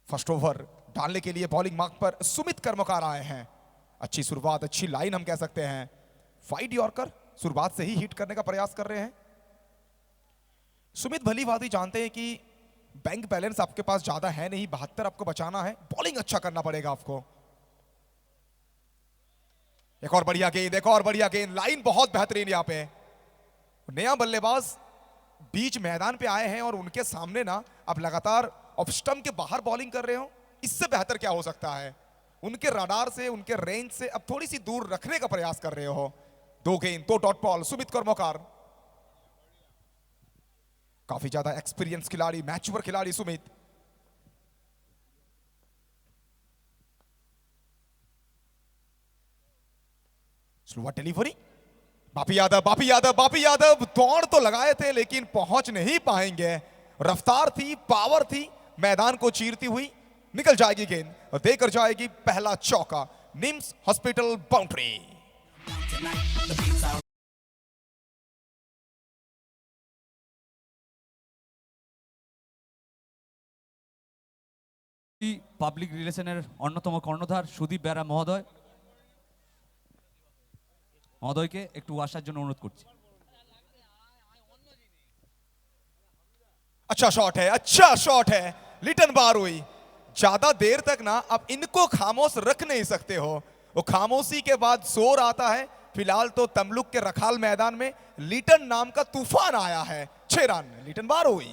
फर्स्ट ओवर डालने के लिए बॉलिंग मार्क पर सुमित कर्मकार आए हैं। अच्छी शुरुआत, अच्छी लाइन हम कह सकते हैं। वाइड यॉर्कर शुरुआत से ही हिट करने का प्रयास कर रहे हैं। सुमित भली भांति जानते हैं कि बैंक बैलेंस आपके पास ज्यादा है नहीं, 72 आपको बचाना है, बॉलिंग अच्छा करना पड़ेगा आपको। एक और बढ़िया गेंद, एक और बढ़िया गेंद, लाइन बहुत बेहतरीन। यहां पे नया बल्लेबाज बीच मैदान पे आए हैं और उनके सामने ना अब लगातार ऑफ स्टंप के बाहर बॉलिंग कर रहे हो, इससे बेहतर क्या हो सकता है। उनके रडार से, उनके रेंज से अब थोड़ी सी दूर रखने का प्रयास कर रहे हो। 2 गेंद 2 डॉट बॉल, सुमित कर्मकार काफी ज्यादा एक्सपीरियंस खिलाड़ी, मैच्योर खिलाड़ी सुमित। स्लो डिलीवरी, बापी यादव दौड़ तो लगाए थे लेकिन पहुंच नहीं पाएंगे। रफ्तार थी, पावर थी, मैदान को चीरती हुई निकल जाएगी गेंद और देकर जाएगी पहला चौका। NIMS hospital boundary. পাবলিক রিলেশনের অন্যতম কর্ণধার সুদীপ বেরা মহোদয়কে একটু আসার জন্য অনুরোধ করছি। अच्छा शॉट है, अच्छा शॉट है लिटन बारुई। ज्यादा देर तक ना अब इनको खामोश रख नहीं सकते हो, वो खामोशी के बाद शोर आता है। फिलहाल तो तमलुक के रखाल मैदान में लिटन नाम का तूफान आया है। 6 रन लिटन बारुई।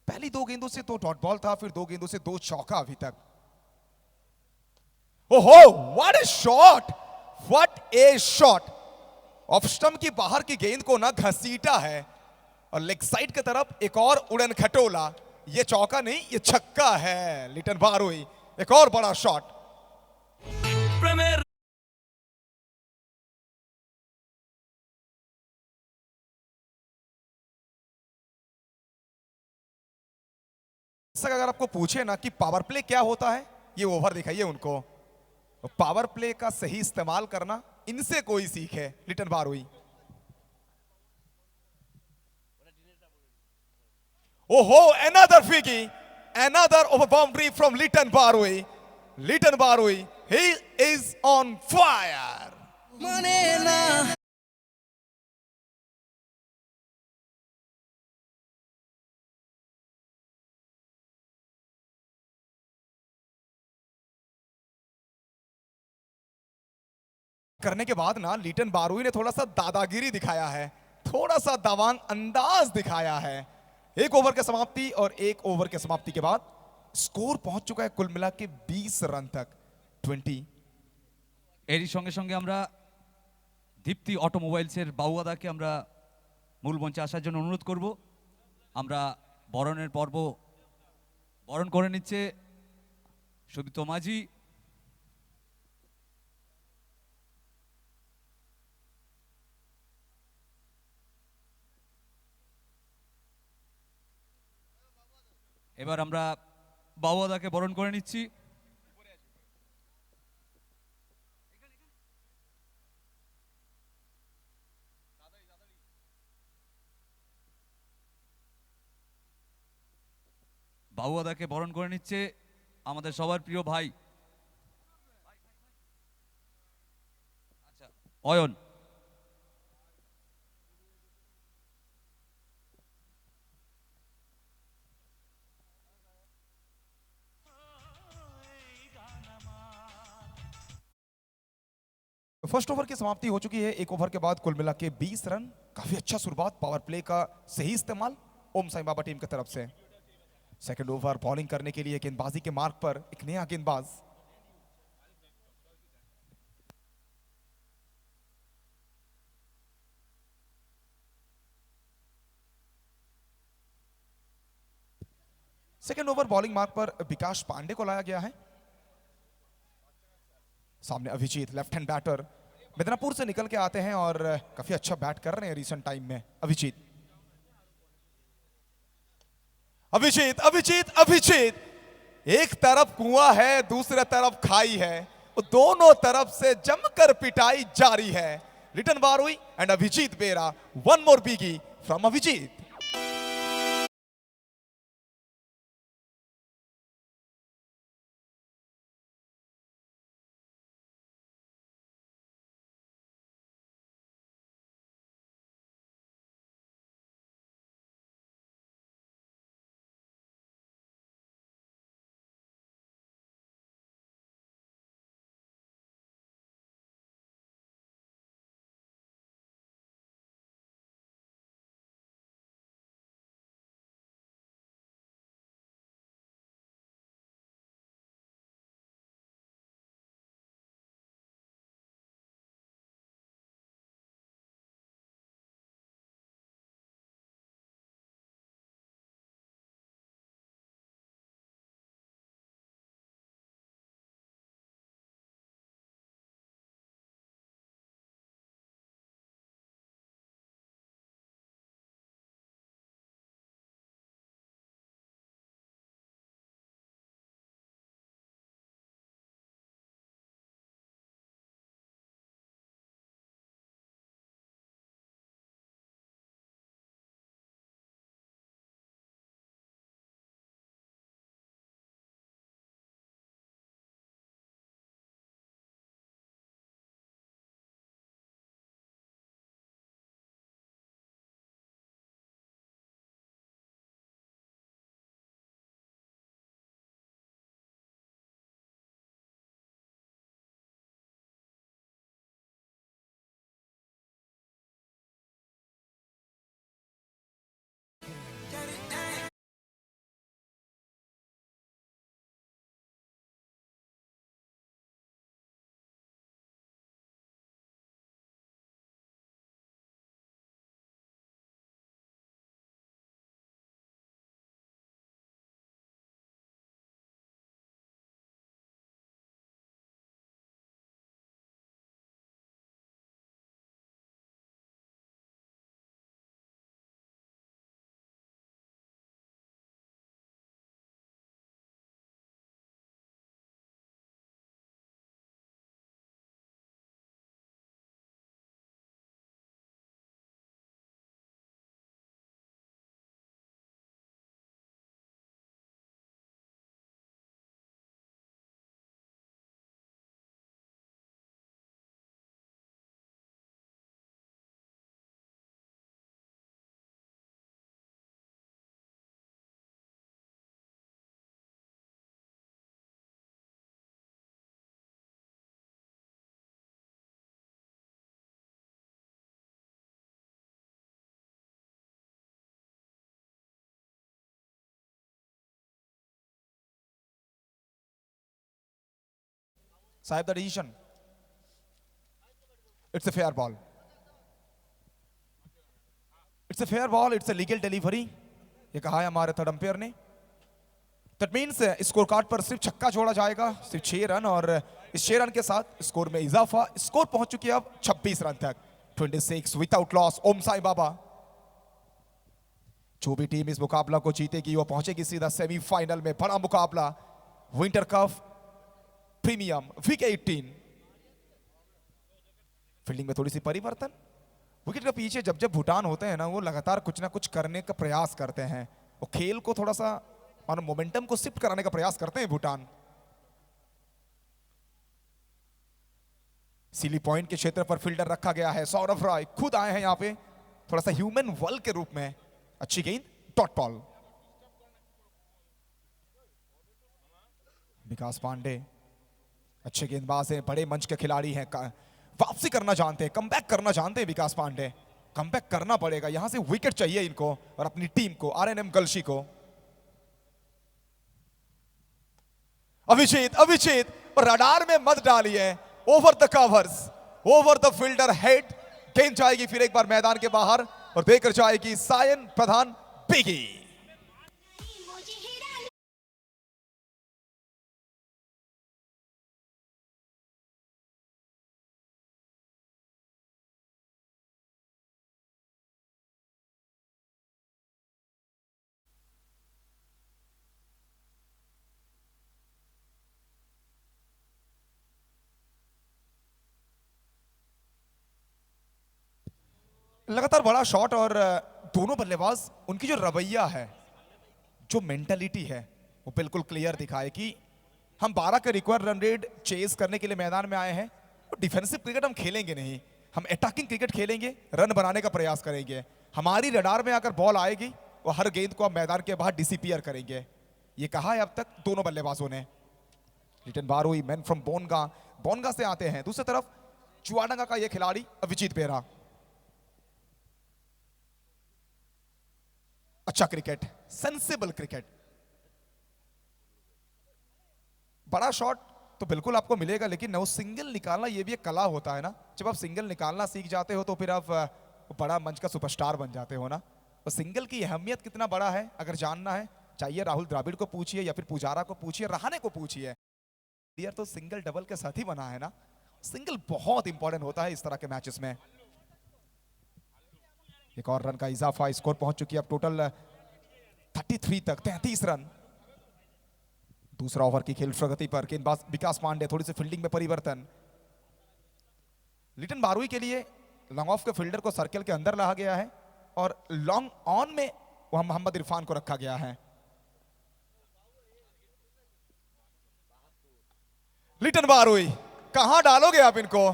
पहली 2 गेंदों से तो डॉट बॉल था, फिर 2 गेंदों से 2 चौका अभी तक। ओहो, what A shot, what A shot. Off stump की बाहर की गेंद को ना घसीटा है और लेग साइड की तरफ एक और उड़न खटोला। ये चौका नहीं, ये छक्का है लिटन बारुई। एक और बड़ा शॉट। अगर आपको पूछे ना कि पावर प्ले क्या होता है, ये ओवर दिखाइए उनको। पावर प्ले का सही इस्तेमाल करना इनसे कोई सीखे लिटन बारुई। ओहो, another figgy, another over boundary from Liton बारुई। Liton बारुई, he is on fire। करने के बाद ना लिटन बारुई ने थोड़ा सा दादागिरी दिखाया है, थोड़ा सा दवांग अंदाज दिखाया है। 1 ओवर की समाप्ति और 1 ओवर की समाप्ति के बाद स्कोर पहुंच चुका है कुल मिला के 20 रन तक, 20। এরই সঙ্গে সঙ্গে আমরা দীপ্তি অটোমোবাইলসের বাউয়াদাকে আমরা মূল মঞ্চে আসার জন্য অনুরোধ করব। আমরা বরণের পর্ব বরণ করে নিচ্ছে সুদীপ্ত মাঝি। এবার আমরা বাউয়াদাকে বরণ করে নিচ্ছি। বাউয়াদাকে বরণ করে নিচ্ছে আমাদের সবার প্রিয় ভাই আচ্ছা অয়ন। फर्स्ट ओवर की समाप्ति हो चुकी है। 1 ओवर के बाद कुल मिला के 20 रन। काफी अच्छा शुरुआत, पावर प्ले का सही इस्तेमाल ओम साईं बाबा टीम की तरफ से। सेकंड ओवर बॉलिंग करने के लिए गेंदबाजी के मार्ग पर एक नया गेंदबाज। सेकेंड ओवर बॉलिंग मार्क पर विकास पांडे को लाया गया है। सामने Abhijit left hand batter Midnapore से निकल के आते हैं और काफी अच्छा बैट कर रहे हैं रिसेंट टाइम में अभिजीत। अभिजीत अभिजीत अभिजीत, एक तरफ कुआं है दूसरे तरफ खाई है, दोनों तरफ से जमकर पिटाई जारी है। रिटर्न बार हुई एंड अभिजीत बेरा, वन मोर बिगी फ्रॉम अभिजीत। साहब the decision, it's a fair ball, it's a fair ball, it's a legal delivery, ये कहा है हमारे थर्ड अंपायर ने। दैट मीन्स स्कोर कार्ड पर सिर्फ छक्का जोड़ा जाएगा, सिर्फ 6 रन, और इस 6 रन के साथ स्कोर में इजाफा। स्कोर पहुंच चुकी है अब 26 रन तक, 26 विदाउट लॉस। ओम साई बाबा, जो भी टीम इस मुकाबला को जीतेगी वो पहुंचेगी सीधा सेमीफाइनल में। बड़ा मुकाबला, winter cup premium week 18। Fielding में थोड़ी सी परिवर्तन, विकेट के पीछे जब जब भूटान होते हैं ना, वो लगातार कुछ ना कुछ करने का प्रयास करते हैं, वो खेल को थोड़ा सा और मोमेंटम को शिफ्ट कराने का प्रयास करते हैं भूटान। सीली पॉइंट के क्षेत्र पर फील्डर रखा गया है, सौरभ राय खुद आए हैं यहाँ पे थोड़ा सा ह्यूमन वल के रूप में। अच्छी गेंद, डॉट बॉल। विकास पांडे अच्छे गेंदबाज हैं, बड़े मंच के खिलाड़ी हैं, वापसी करना जानते हैं, कमबैक करना जानते हैं विकास पांडे। कमबैक करना पड़ेगा, यहां से विकेट चाहिए इनको और अपनी टीम को, आरएनएम गलशी को। अभिजीत अभिजीत रडार में मत डालिए, over the covers, over the fielder head. गेंद जाएगी फिर एक बार मैदान के बाहर और देकर जाएगी सायन प्रधान बिगी। लगातार बड़ा शॉट और दोनों बल्लेबाज उनकी जो रवैया है, जो मेंटालिटी है, वो बिल्कुल क्लियर दिखाए कि हम 12 के रिक्वायर्ड रन रेट चेज करने के लिए मैदान में आए हैं। और डिफेंसिव क्रिकेट हम खेलेंगे नहीं, हम अटैकिंग क्रिकेट खेलेंगे, रन बनाने का प्रयास करेंगे। हमारी रडार में अगर बॉल आएगी वो हर गेंद को हम मैदान के बाहर डिसिपियर करेंगे। ये कहा है अब तक दोनों बल्लेबाजों ने। लिटन बारोई मैन फ्रॉम बोनगा, बोनगा से आते हैं। दूसरी तरफ चुआडांगा का ये खिलाड़ी अभिजीत बेरा। अच्छा क्रिकेट, सेंसिबल क्रिकेट। बड़ा शॉट तो बिल्कुल आपको मिलेगा, लेकिन नो सिंगल निकालना ये भी एक कला होता है ना। जब आप सिंगल निकालना सीख जाते हो तो फिर आप बड़ा मंच का सुपरस्टार बन जाते हो ना। तो सिंगल की अहमियत कितना बड़ा है अगर जानना है, चाहिए राहुल द्रविड़ को पूछिए या फिर पुजारा को पूछिए, रहाणे को पूछिए। प्लेयर तो सिंगल डबल के साथ ही बना है ना। सिंगल बहुत इंपॉर्टेंट होता है इस तरह के मैचेस में। एक और रन का इजाफा, स्कोर पहुंच चुकी है अब टोटल 33 तक, 33 रन। दूसरा ओवर की खेल प्रगति पर गेंदबाज विकास पांडे, थोड़ी सी फील्डिंग में परिवर्तन। लिटन बारोई के लिए लॉन्ग ऑफ के फील्डर को सर्कल के अंदर लाया गया है और लॉन्ग ऑन में वह मोहम्मद इरफान को रखा गया है। लिटन बारोई, कहां डालोगे आप इनको?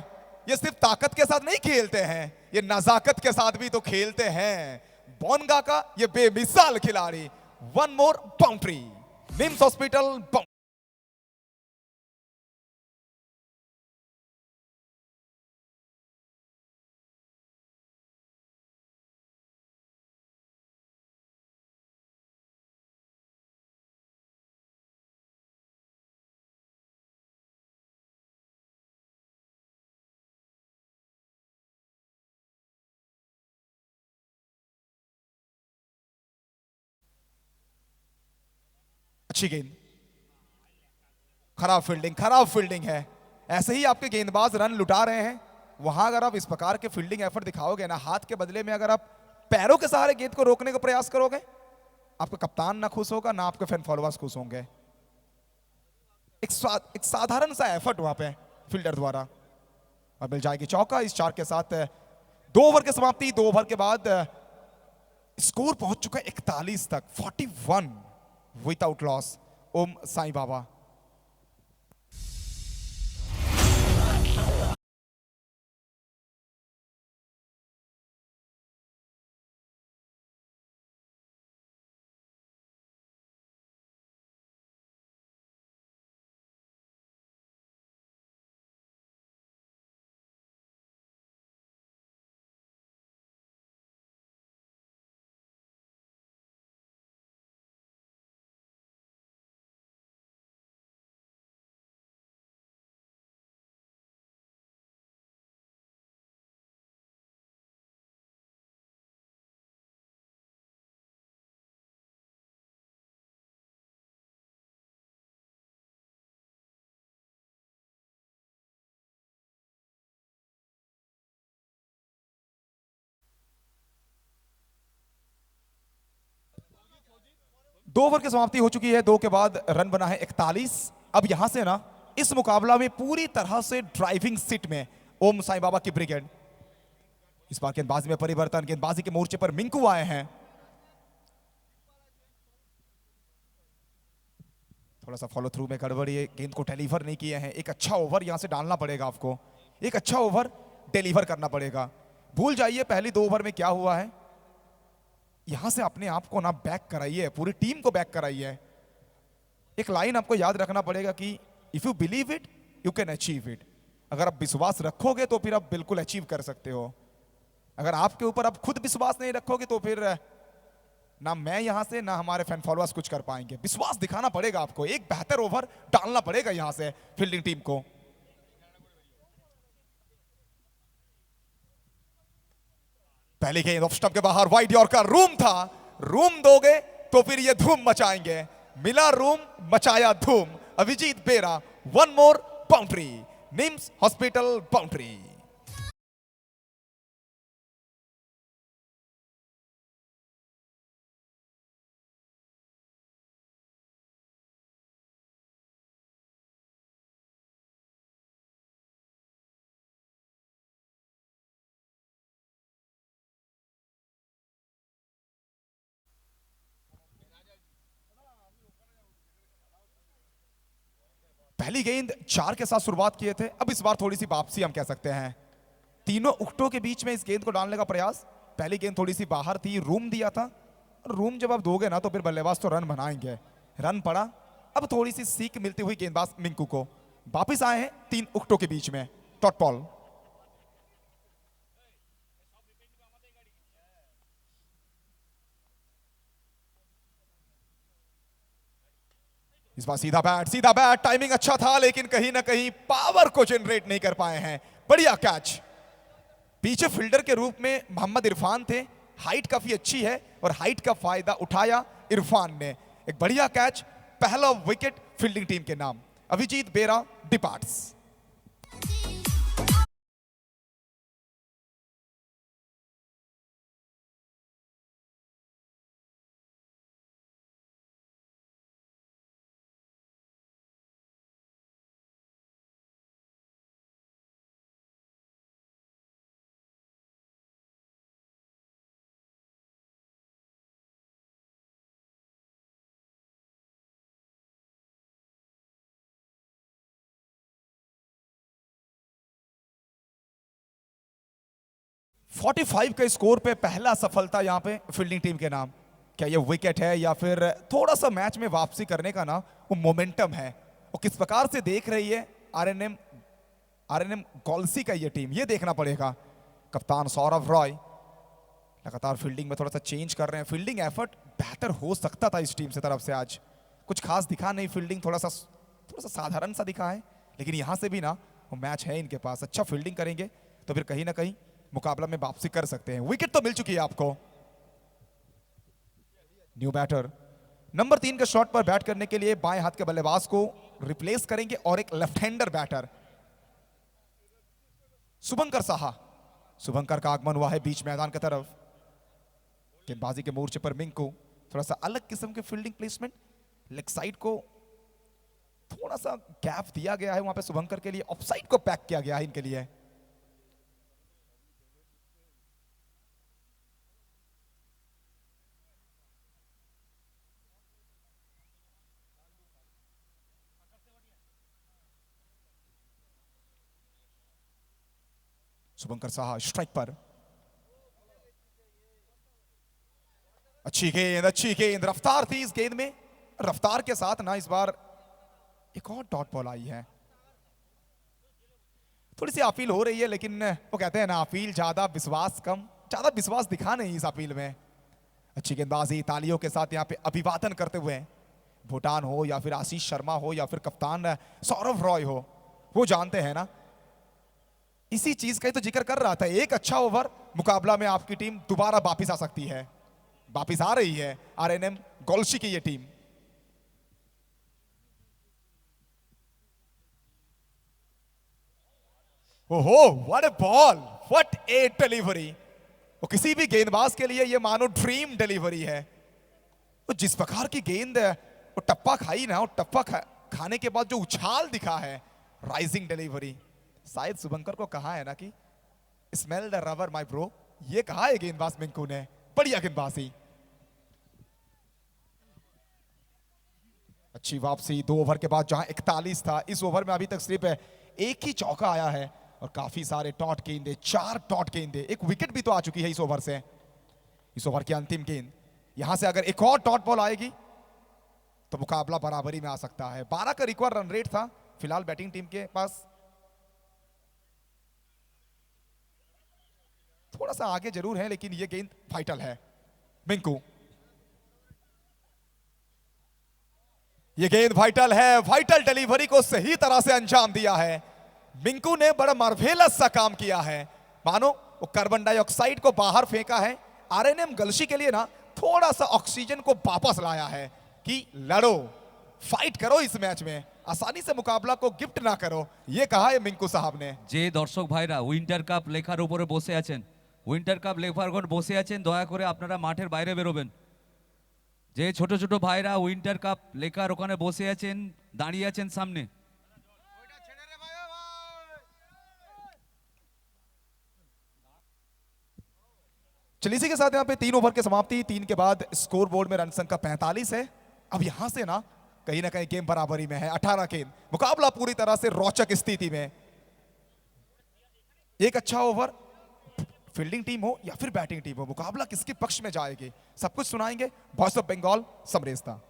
ये सिर्फ ताकत के साथ नहीं खेलते हैं, ये नजाकत के साथ भी तो खेलते हैं। बोनगा का ये बेमिसाल खिलाड़ी। One more boundary, NIMS hospital. अच्छी गेंद, खराब फील्डिंग है। ऐसे ही आपके गेंदबाज रन लुटा रहे हैं। वहां अगर आप इस प्रकार के फील्डिंग एफर्ट दिखाओगे ना, हाथ के बदले में अगर आप पैरों के सहारे गेंद को रोकने का प्रयास करोगे, आपका कप्तान ना खुश होगा ना आपके फैन फॉलोअर्स खुश होंगे। एक साधारण सा एफर्ट वहां पे फील्डर द्वारा। और मिल जाएगी चौका। इस 4 के साथ 2 ओवर की समाप्ति। 2 ओवर के बाद स्कोर पहुंच चुका है 41 तक, 41 विदाउट लॉस। ओम साईं बाबा। दो ओवर की समाप्ति हो चुकी है। 2 के बाद रन बना है 41। अब यहां से ना इस मुकाबला में पूरी तरह से ड्राइविंग सीट में ओम साईं बाबा की ब्रिगेड। इस बार गेंदबाजी में परिवर्तन, गेंदबाजी के मोर्चे पर मिंकू आए हैं। थोड़ा सा फॉलो थ्रू में गड़बड़ी है, गेंद को डिलीवर नहीं किए हैं। एक अच्छा ओवर यहां से डालना पड़ेगा आपको, एक अच्छा ओवर डिलीवर करना पड़ेगा। भूल जाइए पहली 2 ओवर में क्या हुआ है। यहां से अपने आप को ना बैक कराइए, पूरी टीम को बैक कराइए। एक लाइन आपको याद रखना पड़ेगा कि if you believe it you can achieve it. अगर आप विश्वास रखोगे तो फिर आप बिल्कुल अचीव कर सकते हो। अगर आपके ऊपर आप खुद विश्वास नहीं रखोगे तो फिर ना मैं यहां से ना हमारे फैन फॉलोअर्स कुछ कर पाएंगे। विश्वास दिखाना पड़ेगा आपको, एक बेहतर ओवर डालना पड़ेगा यहां से फील्डिंग टीम को। पहली गेंद ऑफ स्टंप के बाहर, वाइड यॉर्कर। रूम था, रूम दोगे तो फिर ये धूम मचाएंगे। मिला रूम, मचाया धूम। अभिजीत बेरा, one more boundary, NIMS hospital boundary. पहली गेंद 4 के साथ शुरुआत किए थे, अब इस बार थोड़ी सी वापसी हम कह सकते हैं। तीनों उकटों के बीच में इस गेंद को डालने का प्रयास। पहली गेंद थोड़ी सी बाहर थी, रूम दिया था, और रूम जब आप दोगे ना तो फिर बल्लेबाज तो रन बनाएंगे। रन पड़ा, अब थोड़ी सी सीख मिलती हुई गेंदबाज मिंकू को। वापिस आए हैं 3 उकटों के बीच में डॉट बॉल। इस बार सीधा बैट, टाइमिंग अच्छा था लेकिन कहीं ना कहीं पावर को जनरेट नहीं कर पाए हैं। बढ़िया कैच। पीछे फील्डर के रूप में मोहम्मद इरफान थे, हाइट काफी अच्छी है और हाइट का फायदा उठाया इरफान ने। एक बढ़िया कैच, पहला विकेट फील्डिंग टीम के नाम। अभिजीत बेरा डिपार्ट्स। फोर्टी 45 के स्कोर पे पहला सफलता यहां पे फील्डिंग टीम के नाम। क्या ये विकेट है या फिर थोड़ा सा मैच में वापसी करने का ना वो मोमेंटम है, वो किस प्रकार से देख रही है आरएनएम गॉल्सी का ये टीम, ये देखना पड़ेगा। कप्तान सौरभ रॉय लगातार फील्डिंग में थोड़ा सा चेंज कर रहे हैं। फील्डिंग एफर्ट बेहतर हो सकता था इस टीम से तरफ से, आज कुछ खास दिखा नहीं। फील्डिंग थोड़ा सा साधारण सा दिखा है, लेकिन यहां से भी ना वो मैच है इनके पास। अच्छा फील्डिंग करेंगे तो फिर कहीं ना कहीं मुकाबला में वापसी कर सकते हैं। विकेट तो मिल चुकी है आपको। न्यू बैटर नंबर 3 के शॉट पर बैट करने के लिए बाएं हाथ के बल्लेबाज को रिप्लेस करेंगे और एक लेफ्ट हैंडर बैटर शुभंकर साहा। शुभंकर का आगमन हुआ है बीच मैदान की तरफ। गेंदबाजी के मोर्चे पर मिंकू, थोड़ा सा अलग किस्म के फील्डिंग प्लेसमेंट। लेग साइड को थोड़ा सा गैप दिया गया है वहां पे शुभंकर के लिए, ऑफ साइड को पैक किया गया है इनके लिए। शुभंकर साहा स्ट्राइक पर। अच्छी गेंद, रफ्तार थी इस गेंद में। रफ्तार के साथ ना इस बार एक और डॉट बॉल आई है। थोड़ी सी अपील हो रही है, लेकिन वो कहते हैं ना अपील ज्यादा विश्वास कम, ज्यादा विश्वास दिखा नहीं इस अपील में। अच्छी गेंदबाजी, तालियों के साथ यहाँ पे अभिवादन करते हुए भूटान हो या फिर आशीष शर्मा हो या फिर कप्तान सौरभ रॉय हो, वो जानते हैं ना इसी चीज का ही तो जिक्र कर रहा था। एक अच्छा ओवर, मुकाबला में आपकी टीम दोबारा वापिस आ सकती है। वापिस आ रही है आरएनएम गॉल्सी की ये टीम। ओहो, what A ball, what a delivery. वो किसी भी गेंदबाज के लिए ये मानो ड्रीम डिलीवरी है। वो जिस प्रकार की गेंद वो टप्पा खाई ना, वो टप्पा खाने के बाद जो उछाल दिखा है, राइजिंग डिलीवरी। शायद शुभंकर को कहा है ना कि smell the rubber my bro, ये कहा है गेंदबाज मिंकू ने। बढ़िया गेंदबाजी, अच्छी वापसी। 2 ओवर के बाद जहां 41 था, इस ओवर में अभी तक सिर्फ एक ही चौका आया है और काफी सारे डॉट गेंदे, 4 डॉट गेंदे, एक विकेट भी तो आ चुकी है इस ओवर से। इस ओवर की अंतिम गेंद, यहां से अगर एक और डॉट बॉल आएगी तो मुकाबला बराबरी में आ सकता है। 12 का रिक्वायर्ड रन रेट था फिलहाल बैटिंग टीम के पास। थोड़ा सा आगे जरूर है, लेकिन यह गेंद वाइटल है। मिंकू, ये गेंद वाइटल है। वाइटल डिलीवरी को सही तरह से अंजाम दिया है। मिंकू ने बड़ा मार्वेलस सा काम किया है, मानो वो कार्बन डाइऑक्साइड को बाहर फेंका है। आरएनएम गल्सी के लिए ना थोड़ा सा ऑक्सीजन को वापस लाया है कि लड़ो, फाइट करो, इस मैच में आसानी से मुकाबला को गिफ्ट ना करो, ये कहा है मिंकू साहब ने। যে দর্শক ভাইরা উইন্টার কাপ লেখার উপরে বসে আছেন, উইন্টার কাপ লেখার উপর বসে আছেন, দয়া করে আপনারা মাঠের বাইরে বেরোবেন। যে ছোট ছোট ভাইরা উইন্টার কাপ লেখার ওখানে বসে আছেন, দাঁড়িয়ে আছেন সামনে, चलिए इसी के साथ यहाँ पे 3 ओवर की समाप्ति। 3 के बाद स्कोर बोर्ड में रन संख्या 45 है। अब यहां से ना कहीं ना कहीं गेम बराबरी में है, 18 गेंद, मुकाबला पूरी तरह से रोचक स्थिति में। एक अच्छा ओवर, फील्डिंग टीम हो या फिर बैटिंग टीम हो, मुकाबला किसके पक्ष में जाएगी, सब कुछ सुनाएंगे वॉइस ऑफ बंगाल समरेशदा।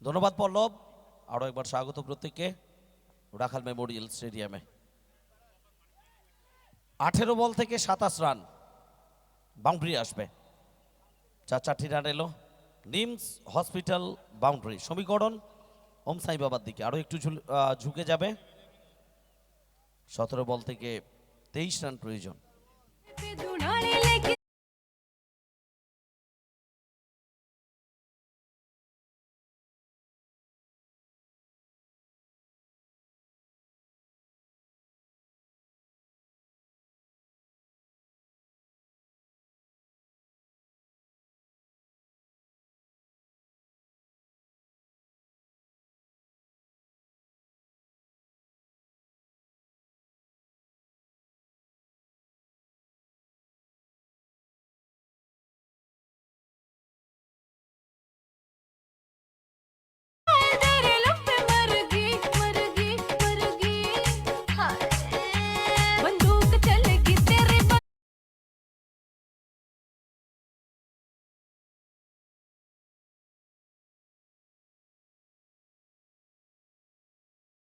ধন্যবাদ পল্লব, আরও একবার স্বাগত প্রত্যেককে রাখাল মেমোরিয়াল স্টেডিয়ামে। 18 বল থেকে 27 রান, বাউন্ডারি আসবে, 4টি রান এলো। নিমস হসপিটাল বাউন্ডারি, সমীকরণ ওম সাই বাবার দিকে আরও একটু ঝুঁকে যাবে। 17 বল থেকে 23 রান প্রয়োজন।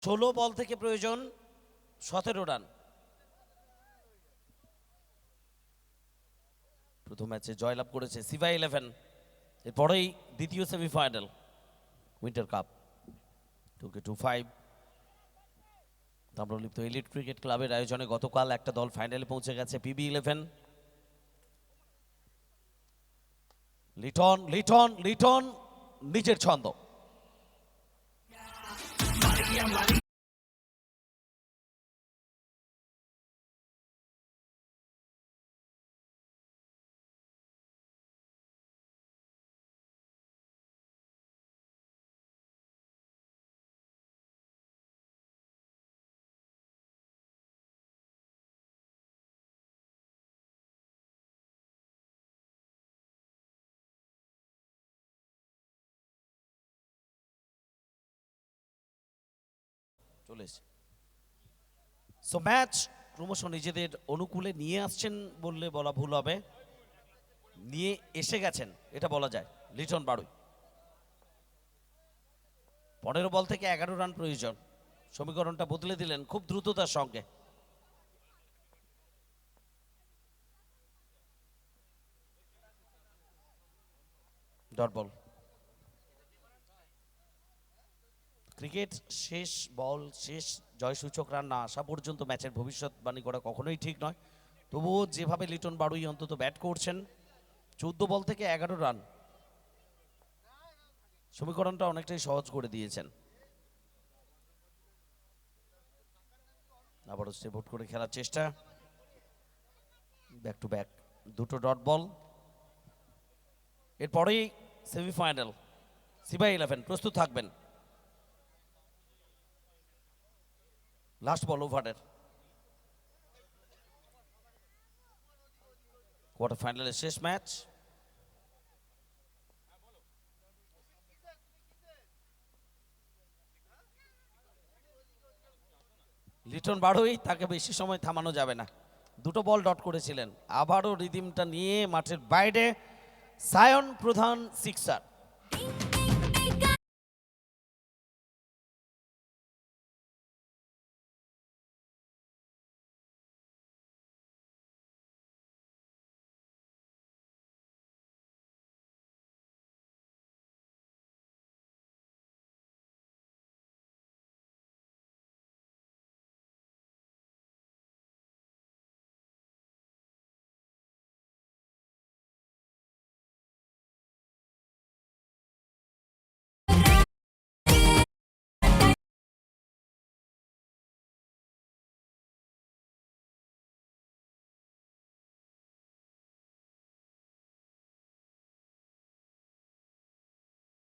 ষোলো বল থেকে প্রয়োজন 17 রান। প্রথম ম্যাচে জয়লাভ করেছে সিভাই 11, এরপরেই দ্বিতীয় semifinal winter cup 2K25 Tamralipta elite cricket ক্লাবের আয়োজনে গতকাল একটা দল ফাইনালে পৌঁছে গেছে, PB11। লিটন লিটন লিটন নিজের ছন্দ, চলে এসে সো ম্যাচ ক্রমশ নিজেদের অনুকূলে নিয়ে আসছেন বললে বলা ভুল হবে, নিয়ে এসে গেছেন এটা বলা যায়। লিটন বাড়ুই 15 বল থেকে 11 রান প্রয়োজন, সমীকরণটা বদলে দিলেন খুব দ্রুততার সঙ্গে। ডট বল, ক্রিকেট শেষ বল শেষ জয়সূচক রান না আসা পর্যন্ত ম্যাচের ভবিষ্যৎবাণী করা কখনোই ঠিক নয়। তবুও যেভাবে লিটন বাড়ুই অন্তত ব্যাট করছেন, 14 বল থেকে 11 রান, সমীকরণটা অনেকটাই সহজ করে দিয়েছেন। আবারও স্টেপ আউট করে খেলার চেষ্টা, ব্যাক টু ব্যাক দুটো ডট বল। এরপরেই সেমিফাইনাল, সিবাই 11 প্রস্তুত থাকবেন। লাস্ট বল ওভারের, কোয়ার্টার ফাইনালের শেষ ম্যাচ। লিটন বাড়ুই, তাকে বেশি সময় থামানো যাবে না, দুটো বল ডট করেছিলেন, আবারও রিদিমটা নিয়ে মাঠের বাইরে সায়ন প্রধান সিক্সার।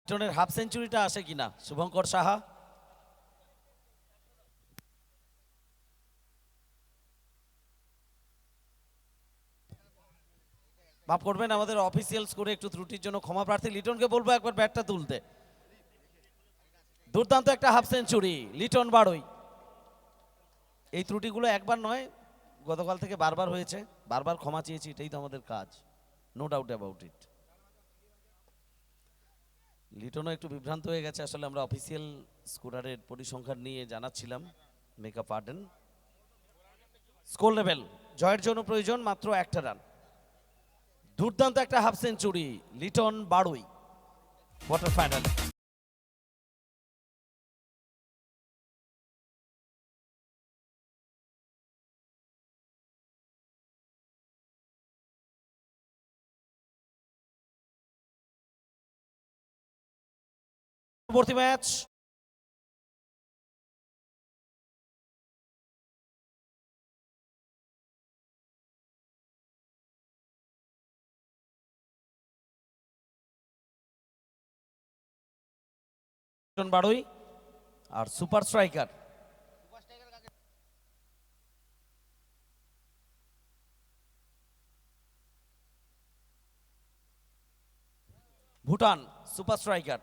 লিটনের হাফ সেঞ্চুরিটা আসে কিনা শুভঙ্কর সাহা। মাফ করবেন, আমাদের অফিসিয়াল স্কোরে একটু ত্রুটির জন্য ক্ষমা প্রার্থী। লিটনকে বলবো একবার ব্যাটটা তুলতে। দুর্দান্ত একটা হাফ সেঞ্চুরি লিটন বাড়ই। এই ত্রুটিগুলো একবার নয়, গতকাল থেকে বারবার হয়েছে, বারবার ক্ষমা চেয়েছি, এটাই তো আমাদের কাজ, নো ডাউট অ্যাবাউট ইট। লিটনও একটু বিভ্রান্ত হয়ে গেছে, আসলে আমরা অফিসিয়াল স্কোরারের পরিসংখ্যান নিয়ে জানাচ্ছিলাম, মেকআপ পার্ডেন। স্কোর লেভেল জয়ের জন্য প্রয়োজন মাত্র একটা রান। দুর্দান্ত একটা half century Liton Baroi quarter final. পরবর্তী ম্যাচ লিটন বাড়ই আর super striker Bhutan super striker.